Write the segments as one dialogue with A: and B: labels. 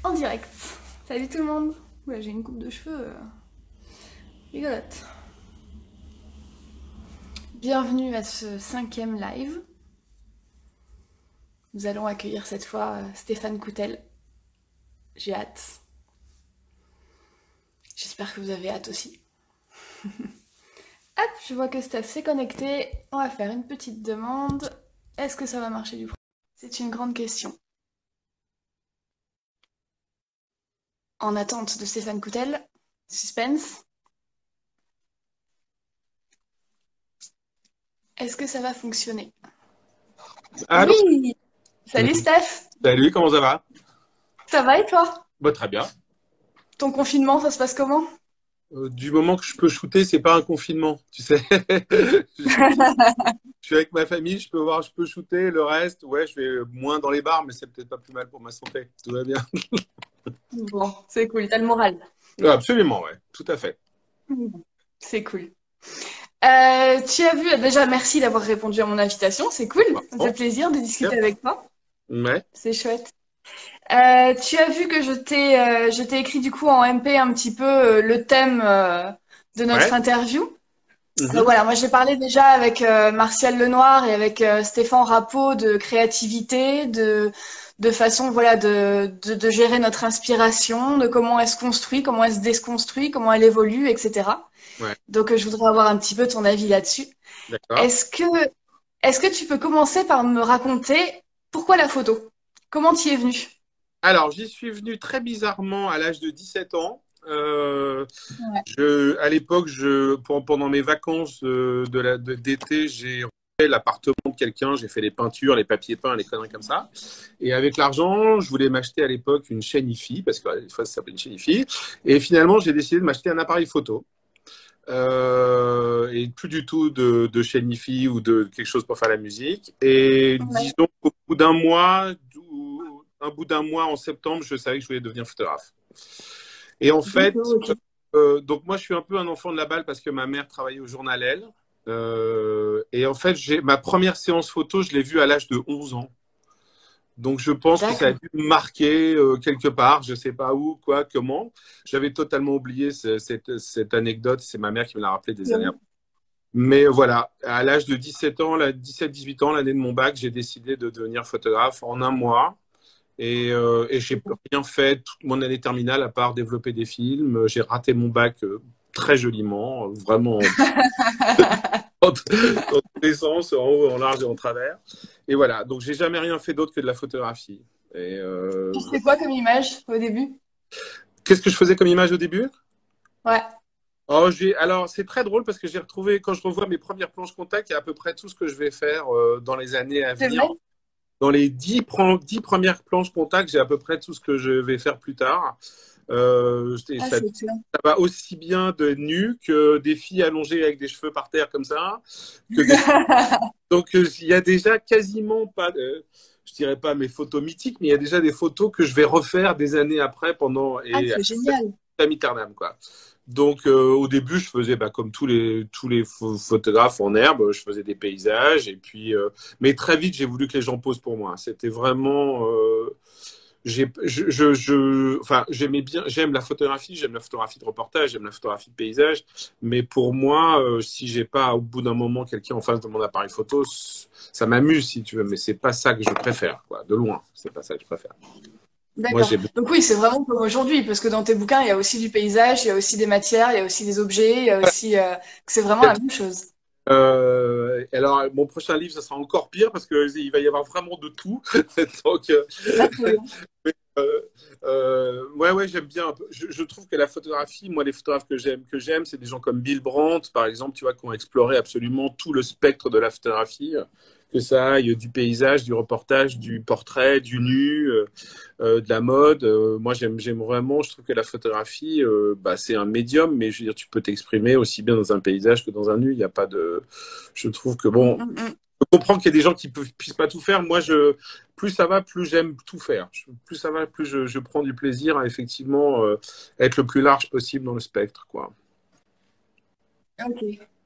A: En direct. Salut tout le monde. Ouais, j'ai une coupe de cheveux rigolote. Bienvenue à ce 5e live. Nous allons accueillir cette fois Stéphane Coutel. J'ai hâte. J'espère que vous avez hâte aussi. Hop, je vois que Steph s'est connecté. On va faire une petite demande. Est-ce que ça va marcher du coup? C'est une grande question. En attente de Stéphane Coutel. Suspense. Est-ce que ça va fonctionner?
B: Allô?
A: Oui. Salut
B: Mhm.
A: Steph.
B: Salut, comment ça va?
A: Ça va et toi?
B: Bah, très bien.
A: Ton confinement, ça se passe comment?
B: Du moment que je peux shooter, c'est pas un confinement, tu sais. Je, je suis avec ma famille, je peux shooter. Le reste, ouais, je vais moins dans les bars, mais c'est peut-être pas plus mal pour ma santé. Tout va bien.
A: Bon, c'est cool, t'as le moral.
B: Ouais, absolument, ouais, tout à fait.
A: Bon, c'est cool. Tu as vu, déjà merci d'avoir répondu à mon invitation, c'est cool, ça me fait
B: Bon,
A: plaisir de
B: bien.
A: discuter avec toi,
B: Ouais,
A: c'est chouette. Tu as vu que je t'ai écrit du coup en MP un petit peu le thème de notre
B: ouais.
A: interview. Donc
B: Mhm.
A: voilà, moi j'ai parlé déjà avec Martial Lenoir et avec Stéphane Rappeau de créativité, de façon voilà de gérer notre inspiration, de comment elle se construit, comment elle se déconstruit, comment elle évolue, etc.
B: Ouais,
A: Donc je voudrais avoir un petit peu ton avis là-dessus.
B: d'accord.
A: Est-ce que est-ce que tu peux commencer par me raconter pourquoi la photo? Comment tu y es venu?
B: Alors, j'y suis venu très bizarrement à l'âge de 17 ans.
A: Ouais.
B: À l'époque, pendant mes vacances d'été, j'ai refait l'appartement de quelqu'un, j'ai fait les peintures, les papiers peints, les conneries comme ça. Et avec l'argent, je voulais m'acheter à l'époque une chaîne IFI, parce que des fois ça s'appelait une chaîne IFI. Et finalement, j'ai décidé de m'acheter un appareil photo. Et plus du tout de chaîne IFI ou de quelque chose pour faire la musique. Et
A: Ouais.
B: disons qu'au bout d'un mois en septembre, je savais que je voulais devenir photographe. Et en fait,
A: D'accord, ok.
B: donc moi, je suis un peu un enfant de la balle parce que ma mère travaillait au journal Elle. Et en fait, ma première séance photo, je l'ai vue à l'âge de 11 ans. Donc je pense que ça a
A: D'accord.
B: dû me marquer quelque part, je sais pas où, quoi, comment. J'avais totalement oublié cette anecdote, c'est ma mère qui me l'a rappelé des années après. Mais voilà, à l'âge de 17 ans, 17-18 ans, l'année de mon bac, j'ai décidé de devenir photographe en un mois. Et j'ai rien fait toute mon année terminale à part développer des films. J'ai raté mon bac très joliment, vraiment dans tous les sens, en haut, en large et en travers. Et voilà, donc j'ai jamais rien fait d'autre que de la photographie. Et
A: Tu sais quoi comme image au début?
B: qu'est-ce que je faisais comme image au début?
A: Ouais.
B: Oh, alors, c'est très drôle parce que j'ai retrouvé, quand je revois mes premières planches contact, il y a à peu près tout ce que je vais faire dans les années à
A: C'est
B: venir.
A: vrai?
B: Dans les 10 premières planches contact, j'ai à peu près tout ce que je vais faire plus tard. Et
A: Ah,
B: ça,
A: c'est excellent.
B: ça va aussi bien de nus que des filles allongées avec des cheveux par terre comme ça, que des... Donc il y a déjà quasiment pas, je dirais pas mes photos mythiques, mais il y a déjà des photos que je vais refaire des années après pendant
A: Ah,
B: et
A: c'est génial.
B: Amsterdam, quoi. Donc au début, je faisais comme tous les photographes en herbe, je faisais des paysages et puis mais très vite, j'ai voulu que les gens posent pour moi. C'était vraiment enfin, j'aime la photographie de reportage, j'aime la photographie de paysage, mais pour moi, si j'ai pas au bout d'un moment quelqu'un en face de mon appareil photo, ça m'amuse si tu veux, mais c'est pas ça que je préfère, quoi, de loin. C'est pas ça que je préfère. Moi,
A: D'accord. Donc oui, c'est vraiment comme aujourd'hui, parce que dans tes bouquins, il y a aussi du paysage, il y a aussi des matières, il y a aussi des objets, il y a aussi que c'est vraiment la même chose.
B: alors, mon prochain livre, ça sera encore pire parce qu'il va y avoir vraiment de tout. Donc,
A: Ah, trop bien.
B: euh, ouais, ouais, j'aime bien. Je trouve que la photographie, moi, les photographes que j'aime, c'est des gens comme Bill Brandt, par exemple, tu vois, qui ont exploré absolument tout le spectre de la photographie, que ça aille du paysage, du reportage, du portrait, du nu, de la mode. Moi, j'aime vraiment. Je trouve que la photographie, bah, c'est un médium, mais je veux dire, tu peux t'exprimer aussi bien dans un paysage que dans un nu. Il n'y a pas de. Je trouve que
A: Mm,
B: bon,
A: mm, mm.
B: je comprends qu'il y a des gens qui puissent pas tout faire. Moi, plus ça va, plus j'aime tout faire. Plus ça va, plus je prends du plaisir à effectivement être le plus large possible dans le spectre, quoi.
A: Ok.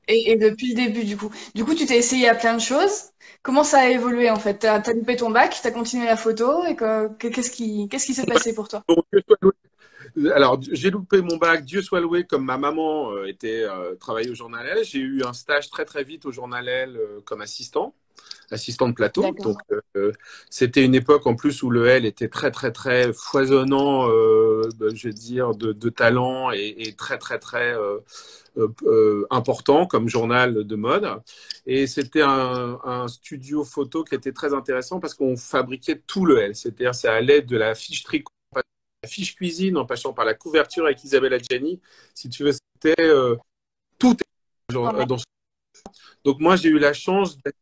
A: Et depuis le début, du coup. Du coup, tu t'es essayé à plein de choses. Comment ça a évolué, en fait? T'as loupé ton bac, t'as continué la photo, et qu'est-ce qui s'est passé pour toi?
B: Bon, alors, j'ai loupé mon bac, Dieu soit loué, comme ma maman travaillait au journal L. J'ai eu un stage très très vite au journal L comme assistant de plateau. Donc,
A: D'accord.
B: c'était une époque en plus où le L était très très très foisonnant, je vais dire, de talent et très très très important comme journal de mode. Et c'était un studio photo qui était très intéressant parce qu'on fabriquait tout le L. C'est-à-dire, c'est à l'aide de la fiche tricot, la fiche cuisine, en passant par la couverture avec Isabelle Adjani. Si tu veux, c'était tout
A: Ouais.
B: dans ce... Donc moi, j'ai eu la chance d'être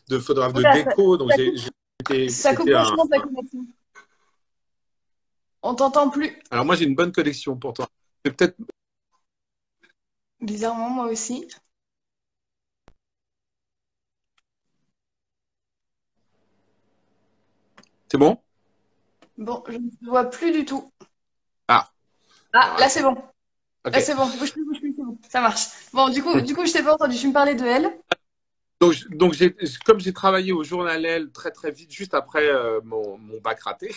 B: de photographe de
A: Oula,
B: déco. Donc
A: ça coupe, ça coupe
B: c'était
A: vachement ta connexion. On t'entend plus.
B: Alors moi, j'ai une bonne connexion pourtant. C'est peut-être...
A: Bizarrement, moi aussi.
B: C'est bon?
A: Bon, je ne te vois plus du tout.
B: Ah,
A: Ah,
B: alors
A: là, c'est
B: attends.
A: bon. Là,
B: Ok.
A: c'est bon. Bouge plus, c'est bon. Ça marche. Bon, du coup, je t'ai pas entendu. Tu me parlais de elle.
B: Donc comme j'ai travaillé au journal L très très vite, juste après mon bac raté,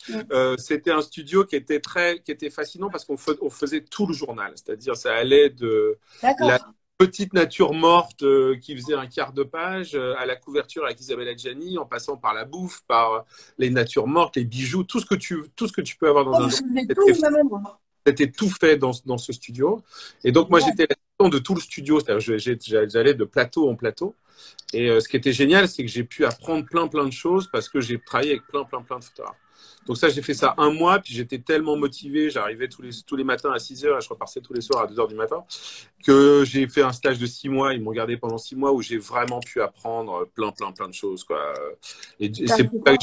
A: Mm.
B: c'était un studio qui était fascinant parce on faisait tout le journal. C'est-à-dire, ça allait de la
A: D'accord.
B: petite nature morte qui faisait un quart de page à la couverture avec Isabelle Adjani, en passant par la bouffe, par les natures mortes, les bijoux, tout ce que tu peux avoir
A: Oh,
B: dans un
A: vous
B: journal.
A: soulevez tout
B: C'était
A: au même endroit.
B: C'était tout fait dans ce studio. Et donc, moi,
A: Génial.
B: j'étais l'assistant de tout le studio. C'est-à-dire, j'allais de plateau en plateau. Et ce qui était génial, c'est que j'ai pu apprendre plein de choses parce que j'ai travaillé avec plein de photographes. Donc ça, j'ai fait ça un mois, puis j'étais tellement motivé, j'arrivais tous les matins à 6 heures et je repartais tous les soirs à 2 heures du matin, que j'ai fait un stage de 6 mois, ils m'ont gardé pendant 6 mois où j'ai vraiment pu apprendre plein de choses, quoi. Et
A: T'as
B: c'est
A: fait quoi?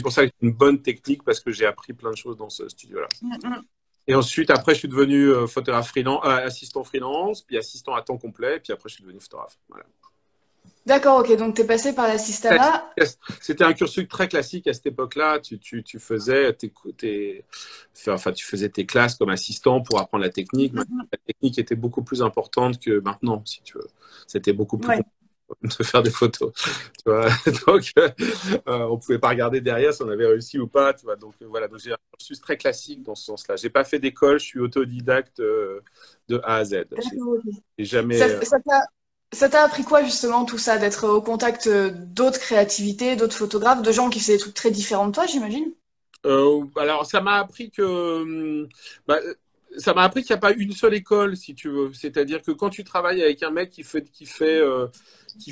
B: pour ça que j'ai une bonne technique parce que j'ai appris plein de choses dans ce studio-là.
A: Mm, mm.
B: Et ensuite, après, je suis devenu photographe freelance, assistant freelance, puis assistant à temps complet, puis après, je suis devenu photographe. Voilà.
A: D'accord, ok. Donc, t'es passé par l'assistanat.
B: C'était un cursus très classique à cette époque-là. Tu faisais enfin, tu faisais tes classes comme assistant pour apprendre la
A: Mm,
B: technique.
A: mm,
B: La technique était beaucoup plus importante que maintenant, si tu veux. C'était beaucoup
A: mm.
B: plus
A: Ouais.
B: compliqué de faire des photos. Tu vois. Donc, on pouvait pas regarder derrière si on avait réussi ou pas. Tu vois. Donc, voilà. Donc, j'ai un cursus très classique dans ce sens-là. J'ai pas fait d'école. Je suis autodidacte de A à Z.
A: D'accord, ok.
B: J'ai jamais.
A: Ça, ça t'a appris quoi, justement, tout ça, d'être au contact d'autres créativités, d'autres photographes, de gens qui faisaient des trucs très différents de toi, j'imagine?
B: Alors, ça m'a appris bah, ça m'a appris qu'il n'y a pas une seule école, si tu veux. C'est-à-dire que quand tu travailles avec un mec qui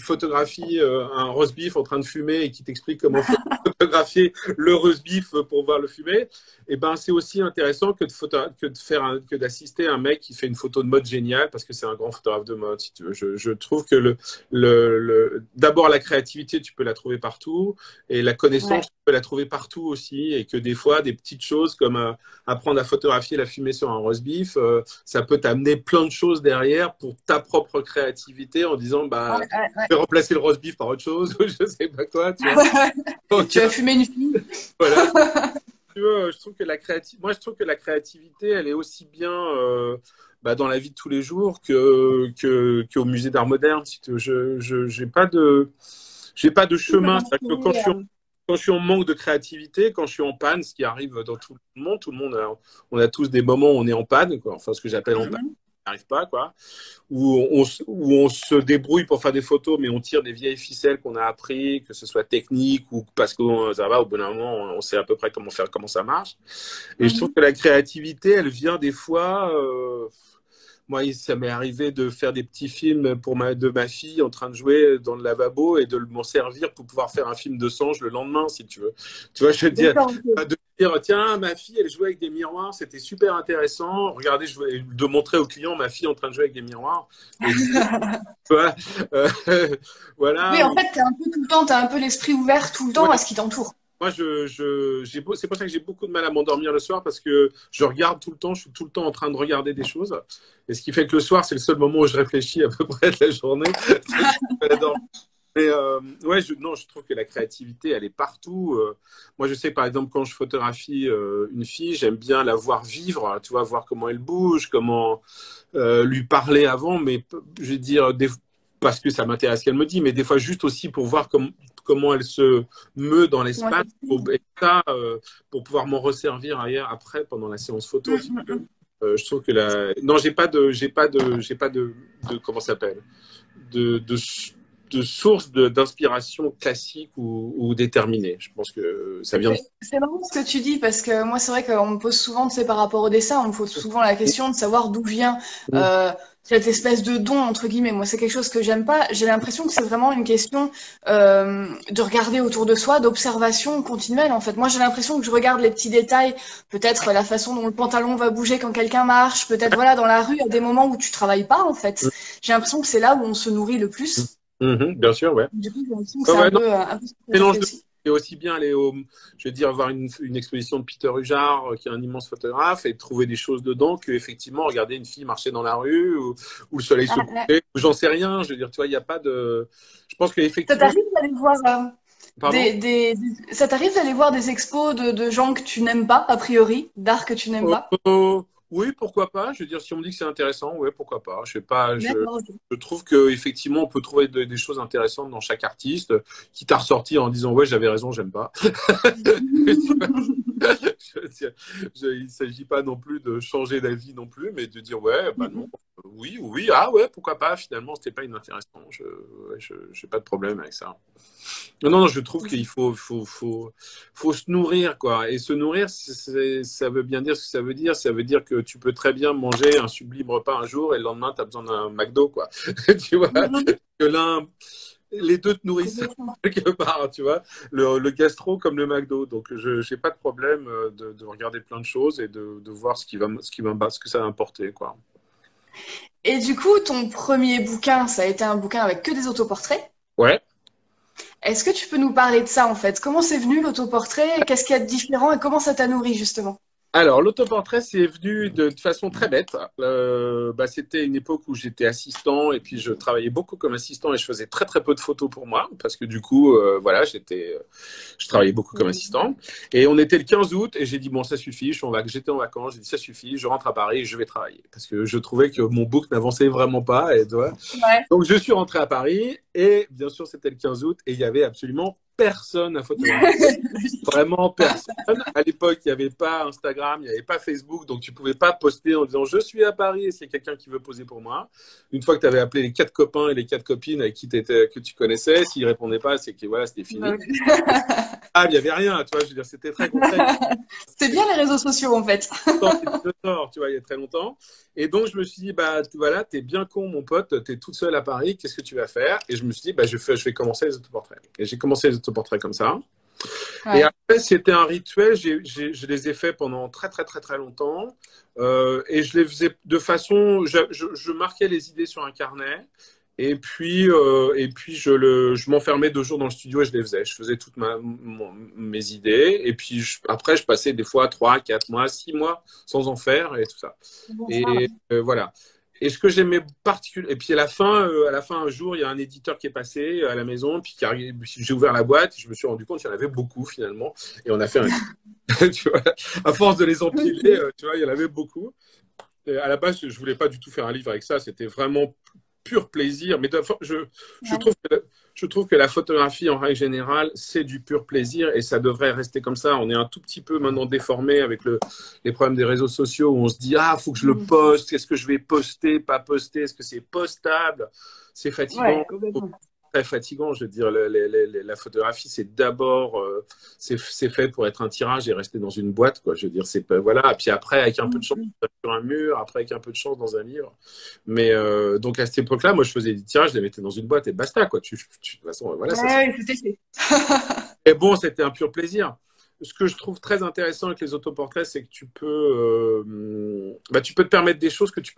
B: photographie un roast beef en train de fumer et qui t'explique comment photographier le roast beef pour voir le fumer, et ben c'est aussi intéressant que d'assister à un mec qui fait une photo de mode géniale parce que c'est un grand photographe de mode, si tu veux. Je trouve que d'abord la créativité, tu peux la trouver partout. Et la
A: Ouais.
B: connaissance, tu peux la trouver partout aussi. Et que des fois, des petites choses comme apprendre à photographier la fumée sur un roast beef, ça peut t'amener plein de choses derrière pour ta propre créativité en disant,
A: Ouais,
B: bah,
A: ouais, ouais.
B: je vais remplacer le roast beef par autre chose, ou je sais pas quoi, tu vois. Donc,
A: Tu as fumé une fille.
B: voilà. Tu vois, moi, je trouve que la créativité, elle est aussi bien bah, dans la vie de tous les jours qu'au musée d'art moderne. Si tu veux. J'ai pas de
A: Oui, t'as
B: chemin.
A: pas
B: C'est-à-dire que
A: trouvé,
B: quand je suis en manque de créativité, quand je suis en panne, ce qui arrive dans tout le monde on a tous des moments où on est en panne, quoi. Enfin, ce que j'appelle en panne,
A: Mhm.
B: on n'arrive pas, quoi. Où on se débrouille pour faire des photos, mais on tire des vieilles ficelles qu'on a appris, que ce soit technique ou parce que ça va, au bout d'un moment, on sait à peu près comment ça marche. Et je trouve
A: Mhm.
B: que la créativité, elle vient des fois. Moi, ça m'est arrivé de faire des petits films de ma fille en train de jouer dans le lavabo et de m'en servir pour pouvoir faire un film de singe le lendemain, si tu veux. Tu vois,
A: D'accord, ok.
B: de dire, tiens, ma fille, elle jouait avec des miroirs, c'était super intéressant. Regardez, de montrer au client ma fille en train de jouer avec des miroirs. Et tu vois, euh,
A: Oui,
B: voilà.
A: en fait, t'es un peu tout le temps, t'as un peu l'esprit ouvert tout le temps à
B: Ouais,
A: ce qui t'entoure.
B: moi, c'est pour ça que j'ai beaucoup de mal à m'endormir le soir parce que je regarde tout le temps, je suis tout le temps en train de regarder des choses. Et ce qui fait que le soir, c'est le seul moment où je réfléchis à peu près de la journée. Donc, je peux aller dormir. Mais ouais, non, je trouve que la créativité, elle est partout. Moi, je sais, par exemple, quand je photographie une fille, j'aime bien la voir vivre, tu vois, voir comment elle bouge, comment lui parler avant, mais je vais dire, parce que ça m'intéresse qu'elle me dit, mais des fois juste aussi pour voir comment elle se meut dans l'espace, et ça, pour pouvoir m'en resservir ailleurs après, pendant la séance photo. Je trouve que non, comment ça s'appelle, de, de, de source d'inspiration classique ou déterminée. Je pense que ça vient de...
A: C'est marrant ce que tu dis parce que moi, c'est vrai qu'on me pose souvent, tu sais, par rapport au dessin, on me pose souvent la question de savoir d'où vient cette espèce de don, entre guillemets. Moi, c'est quelque chose que j'aime pas. J'ai l'impression que c'est vraiment une question de regarder autour de soi, d'observation continuelle, en fait. Moi, j'ai l'impression que je regarde les petits détails, peut-être la façon dont le pantalon va bouger quand quelqu'un marche, peut-être, voilà, dans la rue, il y a des moments où tu travailles pas, en fait. J'ai l'impression que c'est là où on se nourrit le plus.
B: Bien sûr, ouais.
A: Du coup, j'ai l'impression que
B: Ouais,
A: c'est
B: ouais, non,
A: un peu ce que je
B: mélange
A: fais
B: de...
A: aussi.
B: Et aussi bien aller je veux dire, voir une exposition de Peter Hujar, qui est un immense photographe, et trouver des choses dedans que effectivement regarder une fille marcher dans la rue ou le soleil se coucher, ou j'en sais rien. Je veux dire, tu vois, il n'y a pas de. Je pense
A: Ça
B: qu'effectivement.
A: t'arrive d'aller voir
B: Pardon?
A: ça t'arrive d'aller voir des expos de gens que tu n'aimes pas, a priori, d'art que tu n'aimes pas?
B: Oui, pourquoi pas. Je veux dire, si on me dit que c'est intéressant, ouais, pourquoi pas. Je sais pas.
A: D'accord, ok.
B: Je trouve que effectivement, on peut trouver des choses intéressantes dans chaque artiste, qui t'a ressorti en disant ouais, j'avais raison, j'aime pas. Il ne s'agit pas non plus de changer d'avis non plus, mais de dire ouais, bah non, oui, oui, ah ouais, pourquoi pas, finalement, c'était pas inintéressant. Ouais, j'ai pas de problème avec ça. Non, non, je trouve qu'il faut se nourrir, quoi. Et se nourrir, ça veut bien dire ce que ça veut dire. Ça veut dire que tu peux très bien manger un sublime repas un jour et le lendemain, tu as besoin d'un McDo, quoi. Tu vois, que les deux te nourrissent
A: Complètement.
B: quelque part, tu vois, le gastro comme le McDo. Donc, je n'ai pas de problème de regarder plein de choses et de voir ce que ça va m'apporter, quoi.
A: Et du coup, ton premier bouquin, ça a été un bouquin avec que des autoportraits.
B: Ouais.
A: Est-ce que tu peux nous parler de ça, en fait? Comment c'est venu l'autoportrait? Qu'est-ce qu'il y a de différent et comment ça t'a nourri, justement?
B: Alors, l'autoportrait, c'est venu de façon très bête. C'était une époque où j'étais assistant et puis je travaillais beaucoup comme assistant et je faisais très très peu de photos pour moi parce que du coup, voilà, je travaillais beaucoup comme assistant. Et on était le 15 août et j'ai dit bon, ça suffit. J'étais en vacances, j'ai dit ça suffit. Je rentre à Paris et je vais travailler parce que je trouvais que mon book n'avançait vraiment pas. Et, tu vois.
A: Ouais.
B: Donc, je suis rentré à Paris et bien sûr, c'était le 15 août et il y avait absolument personne à photographier. Vraiment personne. À l'époque, il n'y avait pas Instagram, il n'y avait pas Facebook, donc tu ne pouvais pas poster en disant je suis à Paris, est-ce qu'il y a quelqu'un qui veut poser pour moi? Une fois que tu avais appelé les 4 copains et les 4 copines avec que tu connaissais, s'ils ne répondaient pas, c'est que voilà, c'était fini. Ah, il n'y avait rien, tu vois, je veux dire, c'était très concret.
A: C'est bien les réseaux sociaux, en fait.
B: Tu vois, il y a très longtemps. Et donc, je me suis dit, bah, voilà, t'es bien con, mon pote, t'es toute seule à Paris, qu'est-ce que tu vas faire? Et je me suis dit, bah, je vais commencer les autoportraits. Et j'ai commencé les autoportraits comme ça. Et
A: Ouais.
B: après, c'était un rituel, je les ai faits pendant très, très, très, très longtemps. Et je les faisais de façon, je marquais les idées sur un carnet. Et puis je m'enfermais 2 jours dans le studio et je les faisais. Je faisais toutes mes idées. Et puis après, je passais des fois 3, 4 mois, 6 mois sans en faire et tout ça. Et voilà. Et ce que j'aimais particulièrement, et puis à la fin, un jour, il y a un éditeur qui est passé à la maison, puis j'ai ouvert la boîte, et je me suis rendu compte qu'il y en avait beaucoup finalement, et on a fait tu vois, à force de les empiler, tu vois, il y en avait beaucoup. Et à la base, je voulais pas du tout faire un livre avec ça, c'était vraiment pur plaisir. Mais je trouve que la photographie, en règle générale, c'est du pur plaisir et ça devrait rester comme ça. On est un tout petit peu maintenant déformé avec les problèmes des réseaux sociaux où on se dit ah, faut que je le poste. Est-ce que je vais poster, pas poster? Est-ce que c'est postable? C'est fatigant.
A: Ouais, complètement.
B: Très fatigant. Je veux dire, la photographie, c'est d'abord, c'est fait pour être un tirage et rester dans une boîte, quoi. Je veux dire, c'est pas, voilà. Et puis après, avec un peu de chance sur un mur, après avec un peu de chance dans un livre. Mais donc à cette époque-là, moi, je faisais des tirages, je les mettais dans une boîte et basta, quoi. De toute façon, voilà, ça.
A: Ouais, c'était fait.
B: Et bon, c'était un pur plaisir. Ce que je trouve très intéressant avec les autoportraits, c'est que tu peux te permettre des choses que tu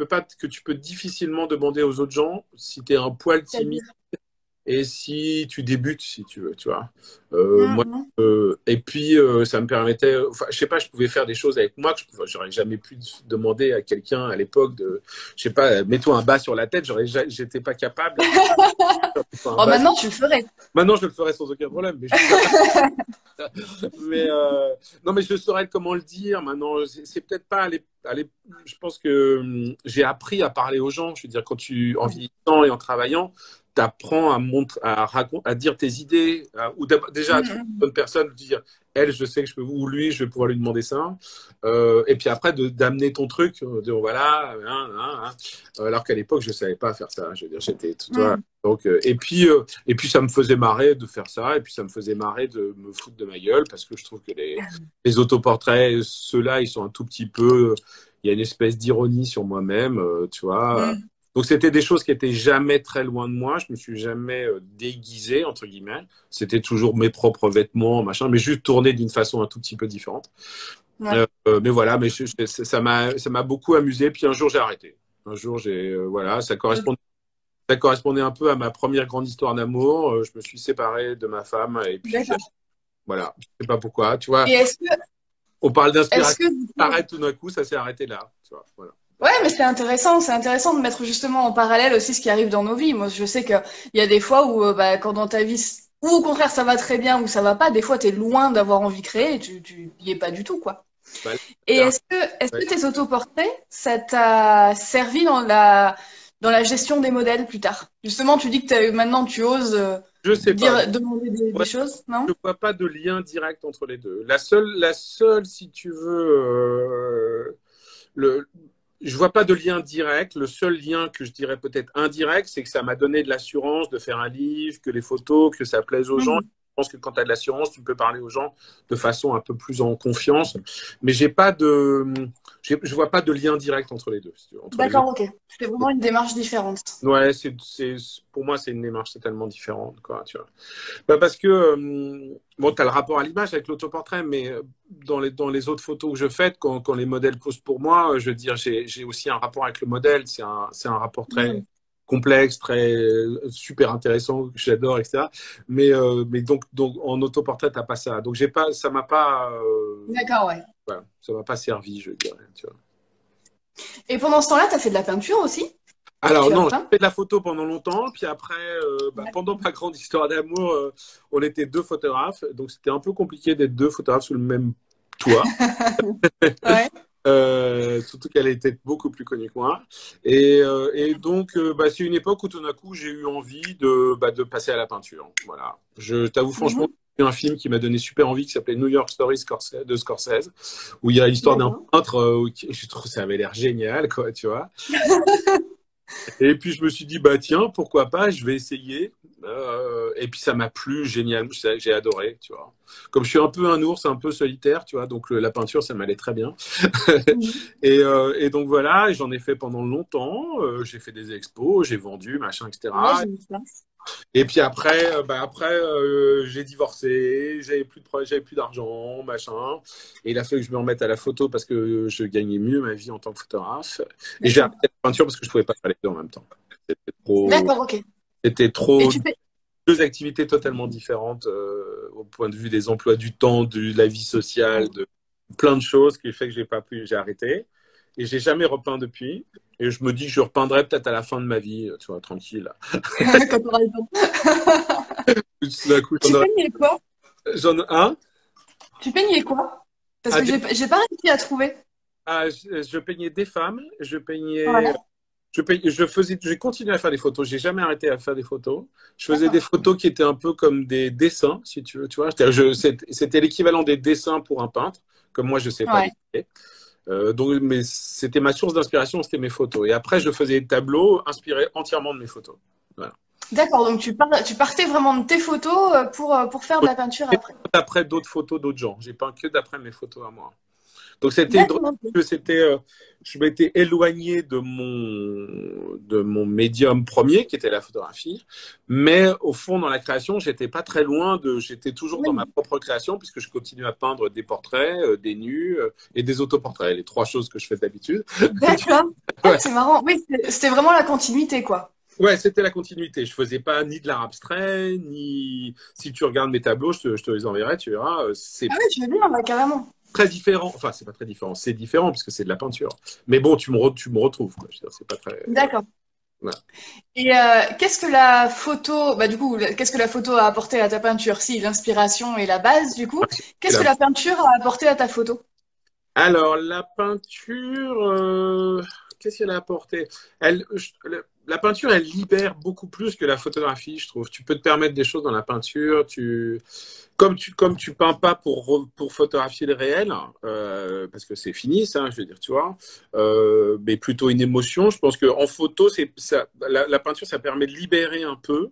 B: peux difficilement demander aux autres gens si tu es un poil timide. et si tu débutes, si tu veux, tu vois. Moi,
A: Mhm.
B: et puis, ça me permettait, enfin, je sais pas, je pouvais faire des choses avec moi que j'aurais jamais pu demander à quelqu'un à l'époque de, je sais pas, mets-toi un bas sur la tête, j'étais pas capable. Enfin, un
A: Oh,
B: bas
A: maintenant, tu le ferais.
B: Maintenant, je le ferais sans aucun problème, mais mais non, mais je saurais comment le dire. Maintenant, c'est peut-être pas je pense que j'ai appris à parler aux gens. Je veux dire, en
A: Ouais.
B: vieillissant et en travaillant, tu apprends à dire tes idées, ou déjà à trouver une
A: Mhm.
B: bonne personne, de dire, elle, je sais que je peux, ou lui, je vais pouvoir lui demander ça. Et puis après, d'amener ton truc, de dire, voilà, alors qu'à l'époque, je savais pas faire ça. Je veux dire, j'étais, tu vois.
A: Mhm.
B: Donc, et puis, ça me faisait marrer de faire ça, et puis ça me faisait marrer de me foutre de ma gueule, parce que je trouve que les autoportraits, ceux-là, ils sont un tout petit peu. Il y a une espèce d'ironie sur moi-même, tu vois.
A: Mhm.
B: Donc, c'était des choses qui étaient jamais très loin de moi. Je me suis jamais déguisé, entre guillemets. C'était toujours mes propres vêtements, machin, mais juste tourné d'une façon un tout petit peu différente.
A: Ouais.
B: Mais voilà, mais ça m'a beaucoup amusé. Puis un jour, j'ai arrêté. Un jour, voilà, ça correspondait un peu à ma première grande histoire d'amour. Je me suis séparé de ma femme et puis
A: D'accord.
B: voilà, je sais pas pourquoi. Tu vois,
A: Et
B: on parle
A: est-ce
B: d'inspiration,
A: que, du coup,
B: arrête tout d'un coup, ça s'est arrêté là. Tu vois, voilà.
A: ouais, mais c'est intéressant de mettre justement en parallèle aussi ce qui arrive dans nos vies. Moi, je sais qu'il y a des fois où, bah, quand dans ta vie, ou au contraire, ça va très bien ou ça va pas, des fois, t'es loin d'avoir envie de créer et tu y es pas du tout, quoi.
B: Bah, là,
A: Et est-ce
B: ouais.
A: que tes autoportraits, ça t'a servi dans la gestion des modèles plus tard? Justement, tu dis que maintenant, tu oses,
B: Je sais pas.
A: demander des
B: Ouais,
A: choses, non?
B: je vois pas de lien direct entre les deux. La seule, si tu veux, le, je vois pas de lien direct. Le seul lien que je dirais peut-être indirect, c'est que ça m'a donné de l'assurance de faire un livre, que les photos, que ça plaise aux gens.
A: Mhm.
B: Je pense que quand tu as de l'assurance, tu peux parler aux gens de façon un peu plus en confiance. Mais j'ai pas de, je vois pas de lien direct entre les deux, si tu veux, entre les
A: D'accord, ok. C'était vraiment une démarche différente.
B: Ouais, pour moi, c'est une démarche totalement différente, quoi, tu vois. Bah parce que, bon, tu as le rapport à l'image avec l'autoportrait, mais dans les autres photos que je fais, quand les modèles posent pour moi, je veux dire, j'ai aussi un rapport avec le modèle. C'est un rapport très
A: Mhm.
B: complexe, très super intéressant, que j'adore, etc. Mais donc, en autoportrait, t'as pas ça. Donc, ça m'a pas,
A: D'accord, ouais.
B: voilà, ça m'a pas servi, je dirais, tu vois.
A: Et pendant ce temps-là, tu as fait de la peinture aussi?
B: Alors
A: Tu as
B: non, j'ai
A: peint?
B: fait de la photo pendant longtemps, puis après, pendant ma grande histoire d'amour, on était deux photographes, donc c'était un peu compliqué d'être deux photographes sous le même toit.
A: Ouais.
B: Surtout qu'elle était beaucoup plus connue que moi. Et donc, c'est une époque où tout d'un coup, j'ai eu envie de passer à la peinture. Voilà. Je t'avoue franchement,
A: Mhm.
B: il y a un film qui m'a donné super envie qui s'appelait New York Story de Scorsese, où il y a l'histoire d'un
A: D'accord.
B: peintre, je trouve que ça avait l'air génial, quoi, tu vois. Et puis je me suis dit, bah tiens, pourquoi pas, je vais essayer. Et puis ça m'a plu, génial, j'ai adoré, tu vois. Comme je suis un peu un ours, un peu solitaire, tu vois, donc la peinture, ça m'allait très bien.
A: Mhm.
B: Et donc voilà, et j'en ai fait pendant longtemps. J'ai fait des expos, j'ai vendu, machin,
A: Ouais,
B: etc.
A: j'ai vu ça.
B: Et puis après, j'ai divorcé, j'avais plus d'argent, machin. Et il a fallu que je me remette à la photo parce que je gagnais mieux ma vie en tant que photographe. Et j'ai
A: D'accord.
B: arrêté la peinture parce que je pouvais pas faire les deux en même temps. C'était trop,
A: D'accord, ok.
B: c'était
A: Et
B: trop
A: tu fais.
B: deux activités totalement différentes au point de vue des emplois du temps, de la vie sociale, de plein de choses qui fait que j'ai arrêté. Et j'ai jamais repeint depuis. Et je me dis que je repeindrai peut-être à la fin de ma vie, tu vois, tranquille.
A: Quand t'auras le temps.
B: Tout d'un coup,
A: Tu peignais quoi?
B: j'en ai un.
A: Tu peignais quoi? Parce
B: Ah,
A: que j'ai pas réussi à trouver.
B: je peignais des femmes,
A: Ouais.
B: j'ai continué à faire des photos, j'ai jamais arrêté à faire des photos. Je faisais des
A: D'accord.
B: photos qui étaient un peu comme des dessins, si tu veux, tu vois. C'était l'équivalent des dessins pour un peintre, comme moi je sais pas
A: Ouais.
B: dessiner. Donc, mais c'était ma source d'inspiration, c'était mes photos. Et après, je faisais des tableaux inspirés entièrement de mes photos. Voilà.
A: D'accord, donc tu partais vraiment de tes photos pour faire de la peinture après.
B: D'après d'autres photos d'autres gens, j'ai peint que d'après mes photos à moi. Donc c'était drôle
A: D'accord, ok.
B: que je m'étais éloigné de mon médium premier qui était la photographie, mais au fond dans la création j'étais toujours dans ma
A: Oui.
B: propre création puisque je continue à peindre des portraits, des nus et des autoportraits, les trois choses que je fais d'habitude.
A: D'accord. Ah,
B: Ouais.
A: c'est marrant. Oui, c'était vraiment la continuité, quoi.
B: Ouais, c'était la continuité. Je faisais pas ni de l'art abstrait, ni si tu regardes mes tableaux, je te les enverrai, tu verras. C'est
A: Ah oui, je veux bien, ouais, carrément.
B: très différent. Enfin, c'est pas très différent. C'est différent parce que c'est de la peinture. Mais bon, tu me retrouves, quoi. Je veux dire, c'est pas très.
A: D'accord.
B: Voilà.
A: Et qu'est-ce que la photo, bah du coup, qu'est-ce que la photo a apporté à ta peinture? Si, l'inspiration est la base, du coup. Qu'est-ce que la peinture a apporté à ta photo?
B: Alors, la peinture, qu'est-ce qu'elle a apporté? La peinture, elle libère beaucoup plus que la photographie, je trouve. Tu peux te permettre des choses dans la peinture. Comme tu peins pas pour photographier le réel, parce que c'est fini, ça, je veux dire, tu vois, mais plutôt une émotion. Je pense qu'en photo, la peinture, ça permet de libérer un peu.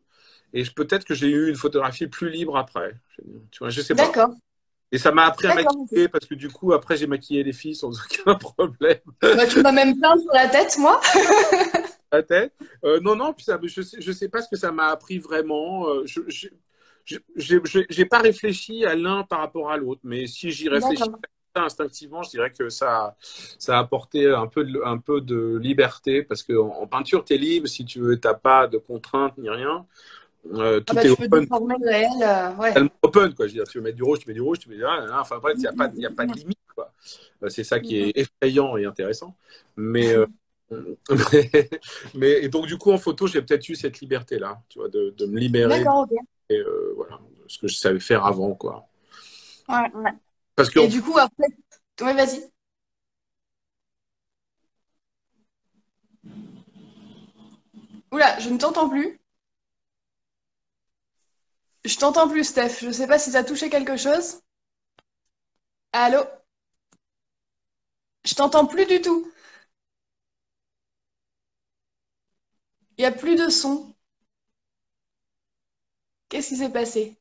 B: Et peut-être que j'ai eu une photographie plus libre après. Tu vois, je sais pas.
A: D'accord,
B: Et ça m'a appris à
A: d'accord. Ok.
B: maquiller parce que du coup, après, j'ai maquillé les filles sans aucun problème.
A: Bah, tu m'as même peint sur la tête, moi.
B: La tête. Non, non, puis ça, je sais pas ce que ça m'a appris vraiment. J'ai pas réfléchi à l'un par rapport à l'autre, mais si j'y réfléchis
A: D'accord.
B: instinctivement, je dirais que ça a apporté un peu de liberté parce qu'en peinture, tu es libre. Si tu veux, t'as pas de contraintes ni rien.
A: Ah
B: Tout
A: bah,
B: est
A: tu peux
B: open.
A: déformer le réel, ouais.
B: Tellement open, quoi. Je veux dire, tu veux mettre du rouge, tu mets du rouge, tu mets du... Enfin, bref, il y a pas de
A: Mm.
B: limite, quoi. C'est ça qui
A: Mm.
B: est effrayant et intéressant. Mais, mais, et donc, du coup, en photo, j'ai peut-être eu cette liberté-là, tu vois, de me libérer
A: D'accord, ok.
B: voilà, de ce que je savais faire avant, quoi.
A: Ouais, ouais.
B: Parce
A: Et
B: qu'en
A: du coup, après, ouais, vas-y. Oula, je ne t'entends plus. Je t'entends plus, Steph. Je sais pas si t'as touché quelque chose. Allô? Je t'entends plus du tout. Il y a plus de son. Qu'est-ce qui s'est passé?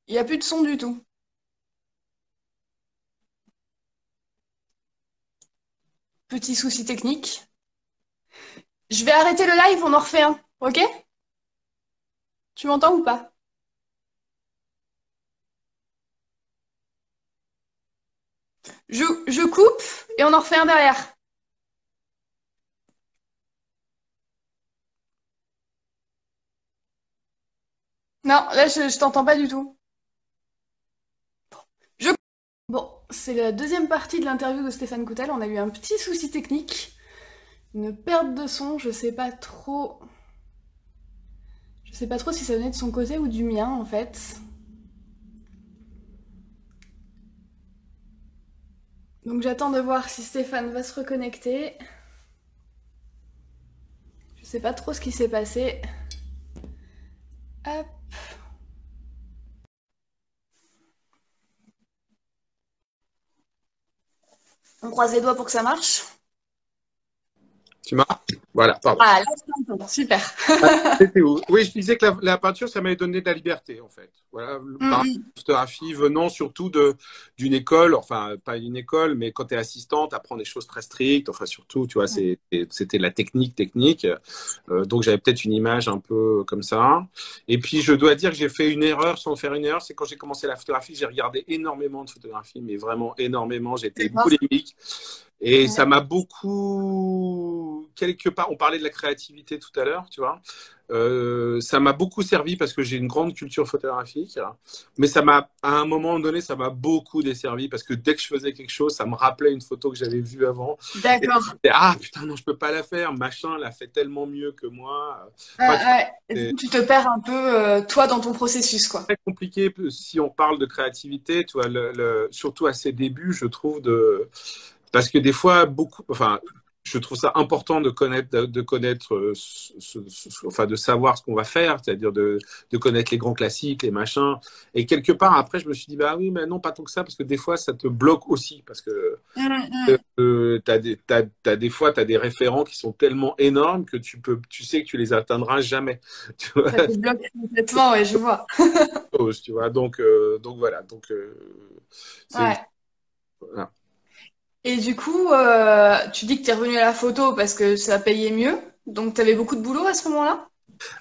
A: Il y a plus de son du tout. Petit souci technique. Je vais arrêter le live, on en refait un. Ok? Tu m'entends ou pas? Je coupe et on en refait un derrière. Non, là, je t'entends pas du tout. Je... Bon, c'est la deuxième partie de l'interview de Stéphane Coutel. On a eu un petit souci technique. Une perte de son, je sais pas trop. Je sais pas trop si ça venait de son côté ou du mien en fait. Donc j'attends de voir si Stéphane va se reconnecter. Je sais pas trop ce qui s'est passé. Hop. On croise les doigts pour que ça marche.
B: tu m'as... Voilà, pardon.
A: Ah, là, je t'entends. Super.
B: Ah, c'était où? Oui, je disais que la peinture, ça m'avait donné de la liberté, en fait. Voilà, par
A: Mm,
B: la photographie venant surtout d'une école, enfin, pas une école, mais quand tu es assistante, tu apprends des choses très strictes, enfin, surtout, tu vois,
A: mm.
B: c'était la technique. Donc, j'avais peut-être une image un peu comme ça. Et puis, je dois dire que j'ai fait une erreur sans faire une erreur, c'est quand j'ai commencé la photographie, j'ai regardé énormément de photographies, mais vraiment énormément. J'étais
A: D'accord.
B: polémique. Et ça
A: Ouais.
B: m'a beaucoup, quelque part, on parlait de la créativité tout à l'heure, tu vois. Ça m'a beaucoup servi parce que j'ai une grande culture photographique, mais à un moment donné, ça m'a beaucoup desservi parce que dès que je faisais quelque chose, ça me rappelait une photo que j'avais vue avant. Et
A: D'accord.
B: ah putain, non, je peux pas la faire, machin l'a fait tellement mieux que moi. Enfin, tu vois,
A: Ouais. Et du
B: c'est
A: coup, tu te perds un peu, toi, dans ton processus, quoi.
B: très compliqué si on parle de créativité, tu vois, surtout à ses débuts, je trouve, parce que des fois, enfin, je trouve ça important de connaître, enfin, de savoir ce qu'on va faire, c'est-à-dire de connaître les grands classiques, les machins. Et quelque part, après, je me suis dit, bah oui, mais non, pas tant que ça, parce que des fois, ça te bloque aussi, parce que
A: Mm, mm.
B: t'as des fois, tu as des référents qui sont tellement énormes que tu sais que tu les atteindras jamais. Tu vois,
A: Ça te bloque complètement, ouais, je vois.
B: tu vois. Donc voilà. Donc, c'est,
A: Ouais.
B: voilà.
A: Et du coup, tu dis que t'es revenu à la photo parce que ça payait mieux. Donc, t'avais beaucoup de boulot à ce moment-là?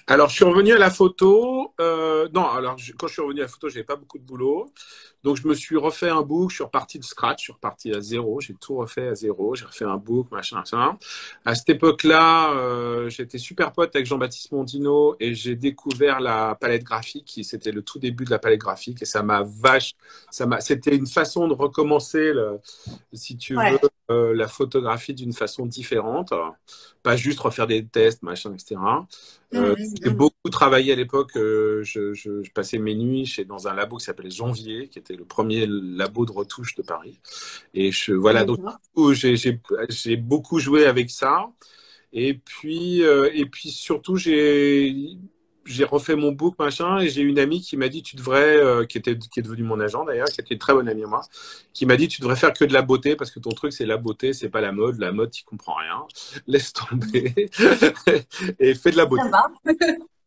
B: Alors, je suis revenu à la photo. Non, alors, quand je suis revenu à la photo, j'avais pas beaucoup de boulot. Donc, je me suis refait un book. Je suis reparti de scratch. Je suis reparti à zéro. J'ai tout refait à zéro. J'ai refait un book, machin, ça. À cette époque-là, j'étais super pote avec Jean-Baptiste Mondino et j'ai découvert la palette graphique. C'était le tout début de la palette graphique et c'était une façon de recommencer, si tu veux,
A: Ouais.
B: la photographie d'une façon différente. Pas juste refaire des tests, machin, etc. J'ai
A: Mhm.
B: beaucoup travaillé à l'époque. Je passais mes nuits dans un labo qui s'appelait Janvier, qui était le premier labo de retouche de Paris. Et voilà, donc
A: D'accord.
B: j'ai beaucoup joué avec ça. Et puis surtout, j'ai refait mon book, machin, et j'ai une amie qui m'a dit, tu devrais, qui est devenue mon agent d'ailleurs, qui était une très bonne amie à moi, qui m'a dit, tu devrais faire que de la beauté, parce que ton truc, c'est la beauté, c'est pas la mode. La mode, tu comprends rien. Laisse tomber. Et fais de la
A: Ça
B: beauté.